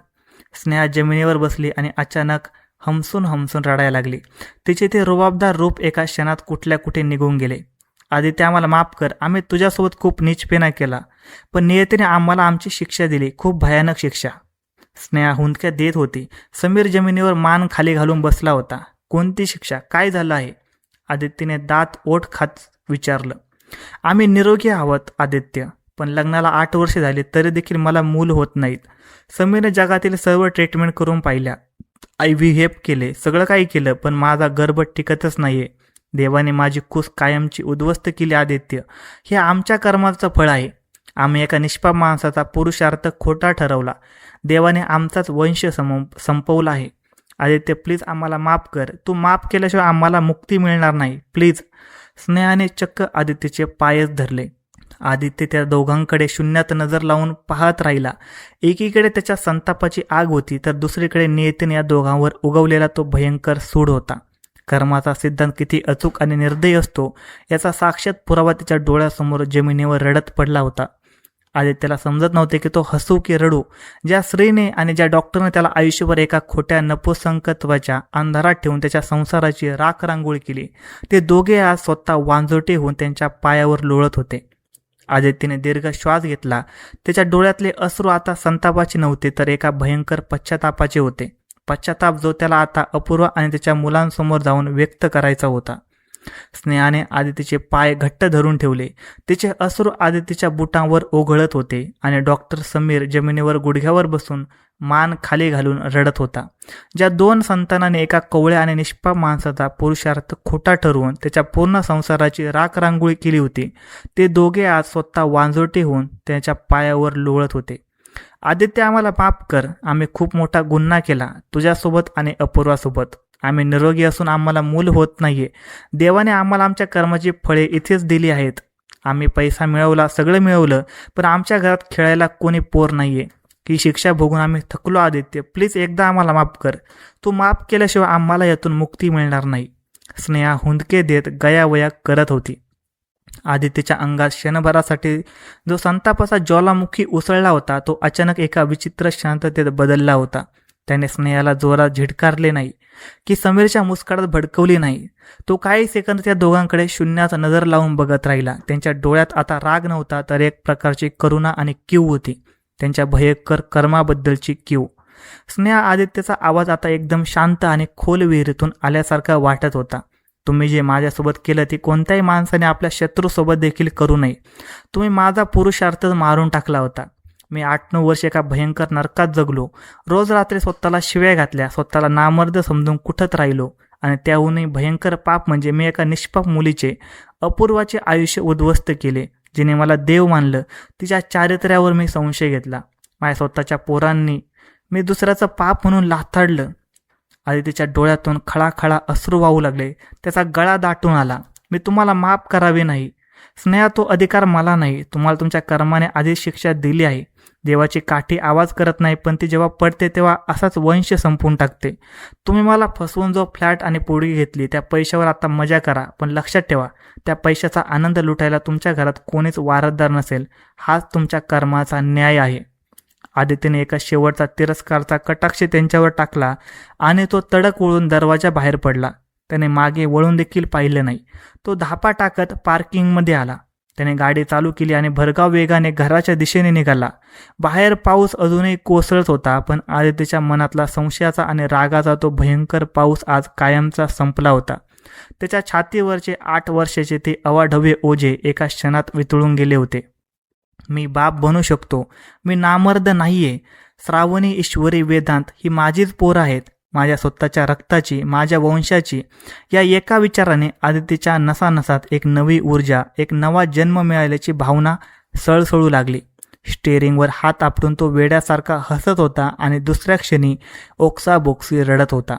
स्नेहा जमिनीवर बसली आणि अचानक हमसून रडायला लागली. तिचे ते रुबाबदार रूप एका क्षणात कुठल्या कुठे निघून गेले. आदित्य, आम्हाला माफ कर. आम्ही तुझ्यासोबत खूप नीचपणा केला, पण नियतीने आम्हाला आमची शिक्षा दिली, खूप भयानक शिक्षा. स्नेहा हुंदक्या देत होती. समीर जमिनीवर मान खाली घालून बसला होता. कोणती शिक्षा. काय झालं आहे. आदित्यने दात ओठ खात विचारलं. आम्ही निरोगी आहोत आदित्य, पण लग्नाला 8 वर्ष झाली तरी देखील मला मूल होत नाहीत. समीरने जगातील सर्व ट्रीटमेंट करून पाहिल्या, IVF केले, सगळं काही केलं, पण माझा गर्भ टिकतच नाहीये. देवाने माझी कुस कायमची उद्ध्वस्त केली आदित्य. हे आमच्या कर्माचं फळ आहे. आम्ही एका निष्पाप माणसाचा पुरुषार्थ खोटा ठरवला. देवाने आमचाच वंश संपवला आहे. आदित्य, प्लीज आम्हाला माफ कर. तू माफ केल्याशिवाय आम्हाला मुक्ती मिळणार नाही, प्लीज. स्नेहाने चक्क आदित्यचे पायच धरले. आदित्य त्या दोघांकडे शून्यात नजर लावून पाहत राहिला. एकीकडे त्याच्या संतापाची आग होती, तर दुसरीकडे नियतीने या दोघांवर उगवलेला तो भयंकर सूड होता. कर्माचा सिद्धांत किती अचूक आणि निर्दयी असतो याचा साक्षात पुरावा तिच्या डोळ्यासमोर जमिनीवर रडत पडला होता. आदित्यला समजत नव्हते की तो हसू की रडू. ज्या स्त्रीने आणि ज्या डॉक्टरने त्याला आयुष्यभर एका खोट्या नपुसंकत्वाच्या अंधारात ठेवून त्याच्या संसाराची राखरांगोळी केली, ते दोघे आज स्वतः वांजोटे होऊन त्यांच्या पायावर लोळत होते. आदित्यने दीर्घ श्वास घेतला. त्याच्या डोळ्यातले अश्रू आता संतापाचे नव्हते, तर एका भयंकर पश्चातापाचे होते. पश्चाताप जो त्याला आता अपूर्वा आणि त्याच्या मुलांसमोर जाऊन व्यक्त करायचा होता. स्नेहाने आदित्यचे पाय घट्ट धरून ठेवले. तिचे अश्रू आदित्यच्या बुटांवर ओघळत होते आणि डॉक्टर समीर जमिनीवर गुडघ्यावर बसून मान खाली घालून रडत होता. ज्या 2 संतानाने एका कोवळ्या आणि निष्पाप माणसाचा पुरुषार्थ खोटा ठरवून त्याच्या पूर्ण संसाराची राखरांगोळी केली होती, ते दोघे आज स्वतः वांजोटे होऊन त्याच्या पायावर लोळत होते. आदित्य, आम्हाला माफ कर. आम्ही खूप मोठा गुन्हा केला तुझ्यासोबत आणि अपूर्वासोबत. आम्ही निरोगी असून आम्हाला मूल होत नाहीये. देवाने आम्हाला आमच्या कर्माची फळे इथेच दिली आहेत. आम्ही पैसा मिळवला, सगळं मिळवलं, पण आमच्या घरात खेळायला कोणी पोर नाहीये. ही शिक्षा भोगून आम्ही थकलो आदित्य. प्लीज एकदा आम्हाला माफ कर. तू माफ केल्याशिवाय आम्हाला यातून मुक्ती मिळणार नाही. स्नेहा हुंदके देत गयावया करत होती. आदित्यच्या अंगात क्षणभरासाठी जो संतापाचा ज्वालामुखी उसळला होता तो अचानक एका विचित्र शांततेत बदलला होता. त्याने स्नेहाला जोरात झिडकारले नाही की समीरच्या मुस्कारात भडकवली नाही. तो काही सेकंद त्या दोघांकडे शून्यात नजर लावून बघत राहिला. त्यांच्या डोळ्यात आता राग नव्हता, तर एक प्रकारची करुणा आणि कीव होती, त्यांच्या भयंकर कर्माबद्दलची कीव. स्नेहा आदित्यचा आवाज आता एकदम शांत आणि खोल विहिरीतून आल्यासारखा वाटत होता. तुम्ही जे माझ्यासोबत केलं ते कोणत्याही माणसाने आपल्या शत्रूसोबत देखील करू नये. तुम्ही माझा पुरुषार्थच मारून टाकला होता. मी 8-9 वर्ष एका भयंकर नरकात जगलो. रोज रात्री स्वतःला शिव्या घातल्या, स्वतःला नामर्द समजून कुठत राहिलो, आणि त्याहूनही भयंकर पाप म्हणजे मी एका निष्पाप मुलीचे, अपूर्वाचे आयुष्य उद्ध्वस्त केले. जिने मला देव मानलं, तिच्या चारित्र्यावर मी संशय घेतला. माझ्या स्वतःच्या पोरांनी मी दुसऱ्याचं पाप म्हणून लाथाडलं. आदितीच्या डोळ्यातून खळाखळा अश्रू वाहू लागले. त्याचा गळा दाटून आला. मी तुम्हाला माफ करावे नाही स्नेहा, तो अधिकार मला नाही. तुम्हाला तुमच्या कर्माने आधीच शिक्षा दिली आहे. देवाची काठी आवाज करत नाही, पण ती जेव्हा पडते तेव्हा असाच वंश संपवून टाकते. तुम्ही मला फसवून जो फ्लॅट आणि पोळी घेतली, त्या पैशावर आता मजा करा, पण लक्षात ठेवा, त्या पैशाचा आनंद लुटायला तुमच्या घरात कोणीच वारसदार नसेल. हाच तुमच्या कर्माचा न्याय आहे. आदित्यने एका शेवटचा तिरस्कारचा कटाक्ष त्यांच्यावर टाकला आणि तो तडक वळून दरवाजा बाहेर पडला. त्याने मागे वळून देखील पाहिलं नाही. तो धापा टाकत पार्किंगमध्ये आला. त्याने गाडी चालू केली आणि भरधाव वेगाने घराच्या दिशेने निघाला. बाहेर पाऊस अजूनही कोसळत होता, पण आदित्यच्या मनातला संशयाचा आणि रागाचा तो भयंकर पाऊस आज कायमचा संपला होता. त्याच्या छातीवरचे 8 वर्षाचे ते अवाढव्य ओझे एका क्षणात वितळून गेले होते. मी बाप बनू शकतो. मी नामर्द नाहीये. श्रावणी, ईश्वरी, वेदांत ही माझीच पोरं आहेत, माझ्या स्वतःच्या रक्ताची, माझ्या वंशाची. या एका विचाराने आदित्यच्या नसानसात एक नवी ऊर्जा, एक नवा जन्म मिळाल्याची भावना सळसळू लागली. स्टेअरिंगवर हात आपटून तो वेड्यासारखा हसत होता आणि दुसऱ्या क्षणी ओक्साबोक्सी रडत होता.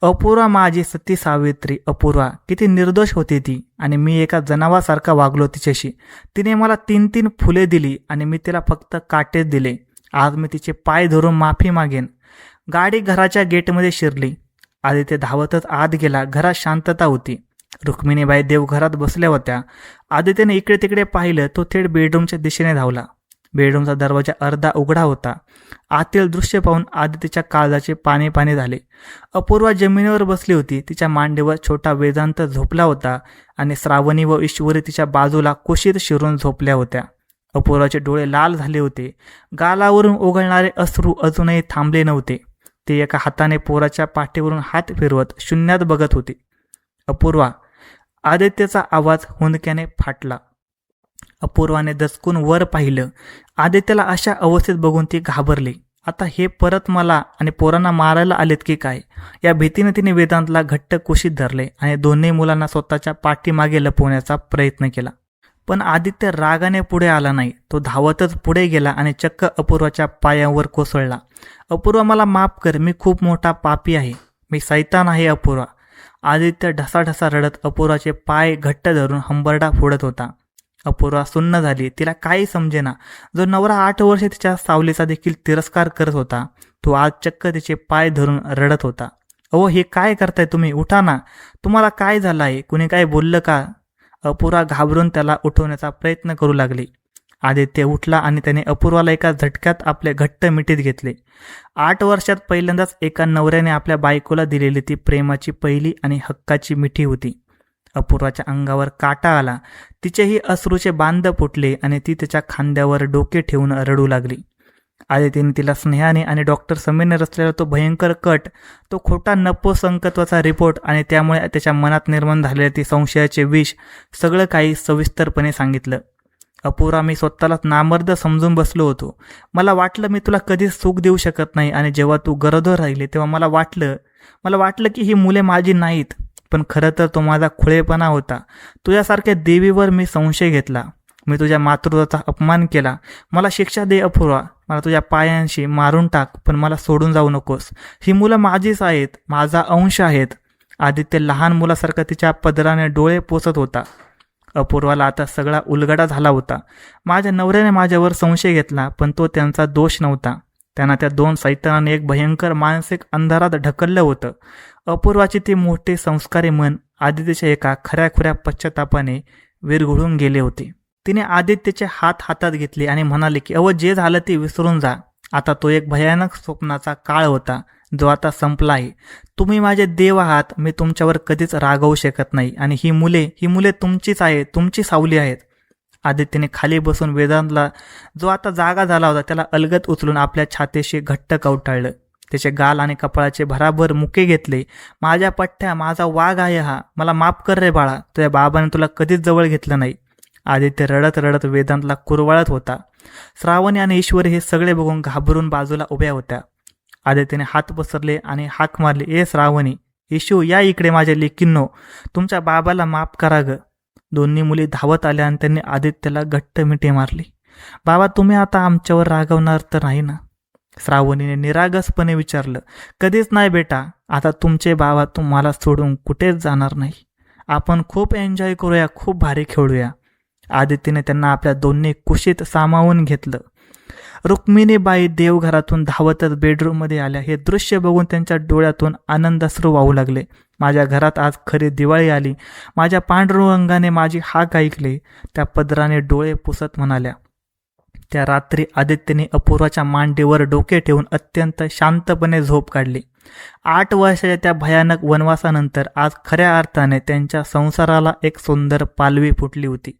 अपूर्वा, माझी सती सावित्री अपूर्वा, किती निर्दोष होती ती, आणि मी एका जनावासारखा वागलो तिच्याशी. तिने मला 3-3 फुले दिली आणि मी तिला फक्त काटेच दिले. आज मी तिचे पाय धरून माफी मागेन. गाडी घराच्या गेटमध्ये शिरली. आदित्य धावतच आत गेला. घरात शांतता होती. रुक्मिणीबाई देवघरात बसल्या होत्या. आदित्यने इकडे तिकडे पाहिलं. तो थेट बेडरूमच्या दिशेने धावला. बेडरूमचा दरवाजा अर्धा उघडा होता. आतील दृश्य पाहून आदित्यच्या काळजाचे पाणी पाणी झाले. अपूर्वा जमिनीवर बसली होती. तिच्या मांडीवर छोटा वेदांत झोपला होता आणि श्रावणी व ईश्वरी तिच्या बाजूला कुशीत शिरून झोपल्या होत्या. अपूर्वाचे डोळे लाल झाले होते. गालावरून ओघळणारे अश्रू अजूनही थांबले नव्हते. ते एका हाताने पोराच्या पाठीवरून हात फिरवत शून्यात बघत होते. अपूर्वा, आदित्यचा आवाज हुंदक्याने फाटला. अपूर्वाने दचकून वर पाहिलं. आदित्यला अशा अवस्थेत बघून ती घाबरली. आता हे परत मला आणि पोरांना मारायला आलेत की काय? या भीतीने तिने वेदांतला घट्ट कुशीत धरले आणि दोन्ही मुलांना स्वतःच्या पाठीमागे लपवण्याचा प्रयत्न केला. पण आदित्य रागाने पुढे आला नाही. तो धावतच पुढे गेला आणि चक्क अपूर्वाच्या पायावर कोसळला. अपूर्वा, मला माफ कर. मी खूप मोठा पापी आहे. मी सैतान आहे अपूर्वा. आदित्य ढसाढसा रडत अपूर्वाचे पाय घट्ट धरून हंबरडा फोडत होता. अपूर्वा सुन्न झाली. तिला काही समजेना. जो नवरा 8 वर्षे तिच्या सावलीचा देखील तिरस्कार करत होता, तो आज चक्क तिचे पाय धरून रडत होता. अहो, हे काय करताय तुम्ही? उठा ना. तुम्हाला काय झालं आहे? कुणी काय बोललं का? अपूर्वा घाबरून त्याला उठवण्याचा प्रयत्न करू लागली. आदित्य उठला आणि त्याने अपूर्वाला एका झटक्यात आपले घट्ट मिठीत घेतले. 8 वर्षात पहिल्यांदाच एका नवऱ्याने आपल्या बायकोला दिलेली ती प्रेमाची पहिली आणि हक्काची मिठी होती. अपूर्वाच्या अंगावर काटा आला. तिचेही अश्रूचे बांध फुटले आणि ती त्याच्या खांद्यावर डोके ठेवून रडू लागली. आदितीने तिला स्नेहाने आणि डॉक्टर समीरने रचलेला तो भयंकर कट, तो खोटा नपुंसकत्वाचा रिपोर्ट आणि त्यामुळे त्याच्या मनात निर्माण झालेले ती संशयाचे विष, सगळं काही सविस्तरपणे सांगितलं. अपूर्वा, मी स्वतःलाच नामर्द समजून बसलो होतो. मला वाटलं मी तुला कधीच सुख देऊ शकत नाही, आणि जेव्हा तू गरोदर राहिली तेव्हा मला वाटलं की ही मुले माझी नाहीत. पण खरं तर तो माझा खुळेपणा होता. तुझ्यासारख्या देवीवर मी संशय घेतला. मी तुझ्या मातृत्वाचा अपमान केला. मला शिक्षा दे अपूर्वा. मला तुझ्या पायांशी मारून टाक, पण मला सोडून जाऊ नकोस. ही मुलं माझीच आहेत, माझा अंश आहेत. आदित्य लहान मुलासारखा तिच्या पदराने डोळे पोसत होता. अपूर्वाला आता सगळा उलगडा झाला होता. माझ्या नवऱ्याने माझ्यावर संशय घेतला, पण तो त्यांचा दोष नव्हता. त्यांना त्या 2 सैतानाने एक भयंकर मानसिक अंधारात ढकललं होतं. अपूर्वाचे ते मोठे संस्कारी मन आदित्यच्या एका खऱ्याखुऱ्या पश्चातापाने विरघळून गेले होते. तिने आदित्यचे हात हातात घेतले आणि म्हणाले की, अहो, जे झालं ते विसरून जा. आता तो एक भयानक स्वप्नाचा काळ होता जो आता संपला आहे. तुम्ही माझे देव आहात, मी तुमच्यावर कधीच रागवू शकत नाही आणि ही मुले तुमचीच आहे, तुमची सावली आहेत. आदित्यने खाली बसून वेदांतला, जो आता जागा झाला होता, त्याला अलगद उचलून आपल्या छातीशी घट्ट कवटाळलं. त्याचे गाल आणि कपाळाचे भराभर मुके घेतले. माझ्या पठ्ठ्या, माझा वाघ आहे हा, मला माफ कर रे बाळा, तुझ्या बाबाने तुला कधीच जवळ घेतलं नाही. आदित्य रडत रडत वेदांतला कुरवाळत होता. श्रावणी आणि ईश्वरी हे सगळे बघून घाबरून बाजूला उभ्या होत्या. आदित्यने हात पसरले आणि हाक मारली, ए श्रावणी, ईशू, या इकडे माझ्या लेकींनो, तुमच्या बाबाला माफ करा ग. दोन्ही मुली धावत आल्या आणि त्यांनी आदित्यला घट्ट मिठी मारली. बाबा, तुम्ही आता आमच्यावर रागवणार तर नाही ना? श्रावणीने निरागसपणे विचारलं. कधीच नाही बेटा, आता तुमचे बाबा तुम्हाला सोडून कुठेच जाणार नाही. आपण खूप एन्जॉय करूया, खूप भारी खेळूया. आदित्यने त्यांना आपल्या दोन्ही कुशीत सामावून घेतलं. रुक्मिणीबाई देवघरातून धावतच बेडरूममध्ये आल्या. हे दृश्य बघून त्यांच्या डोळ्यातून आनंदाश्रू वाहू लागले. माझ्या घरात आज खरी दिवाळी आली. माझ्या पांडुरंगाने माझी हाक ऐकली, त्या पदराने डोळे पुसत म्हणाल्या. त्या रात्री आदित्यने अपूर्वाच्या मांडीवर डोके ठेवून अत्यंत शांतपणे झोप काढली. 8 वर्षाच्या त्या भयानक वनवासानंतर आज खऱ्या अर्थाने त्यांच्या संसाराला एक सुंदर पालवी फुटली होती.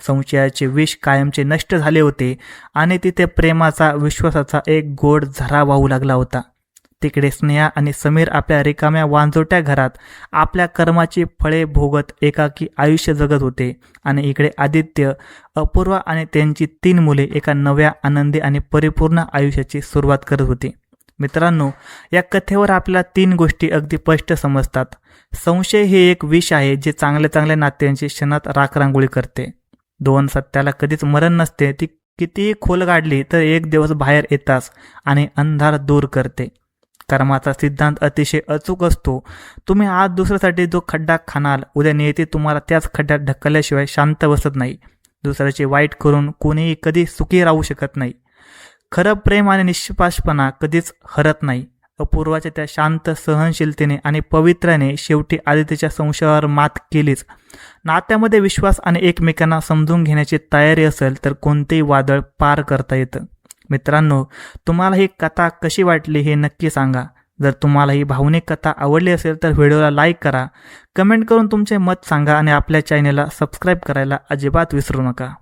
संशयाचे विष कायमचे नष्ट झाले होते आणि तिथे प्रेमाचा, विश्वासाचा एक गोड झरा वाहू लागला होता. तिकडे स्नेहा आणि समीर आपल्या रिकाम्या वांजोट्या घरात आपल्या कर्माची फळे भोगत एकाकी आयुष्य जगत होते आणि इकडे आदित्य, अपूर्वा आणि त्यांची 3 मुले एका नव्या, आनंदी आणि परिपूर्ण आयुष्याची सुरुवात करत होती. मित्रांनो, या कथेवर आपल्याला 3 गोष्टी अगदी स्पष्ट समजतात. संशय हे एक विष आहे जे चांगल्या नात्यांची क्षणात राखरांगोळी करते. 2, सत्याला कधीच मरण नसते, ती कितीही खोल गाडली तर एक दिवस बाहेर येताच आणि अंधार दूर करते. कर्माचा सिद्धांत अतिशय अचूक असतो. तुम्ही आज दुसऱ्यासाठी जो खड्डा खाणाल, उद्या नियती तुम्हाला त्याच खड्ड्यात ढकलल्याशिवाय शांत बसत नाही. दुसऱ्याचे वाईट करून कोणीही कधी सुखी राहू शकत नाही. खरं प्रेम आणि निष्पापणा कधीच हरत नाही. अपूर्वाच्या त्या शांत सहनशीलतेने आणि पवित्र्याने शेवटी आदित्यच्या संशयावर मात केलीच. नात्यामध्ये विश्वास आणि एकमेकांना समजून घेण्याची तयारी असेल तर कोणतेही वादळ पार करता येतं. मित्रांनो, तुम्हाला ही कथा कशी वाटली हे नक्की सांगा. जर तुम्हाला ही भावनिक कथा आवडली असेल तर व्हिडिओला लाईक करा, कमेंट करून तुमचे मत सांगा आणि आपल्या चॅनेलला सबस्क्राईब करायला अजिबात विसरू नका.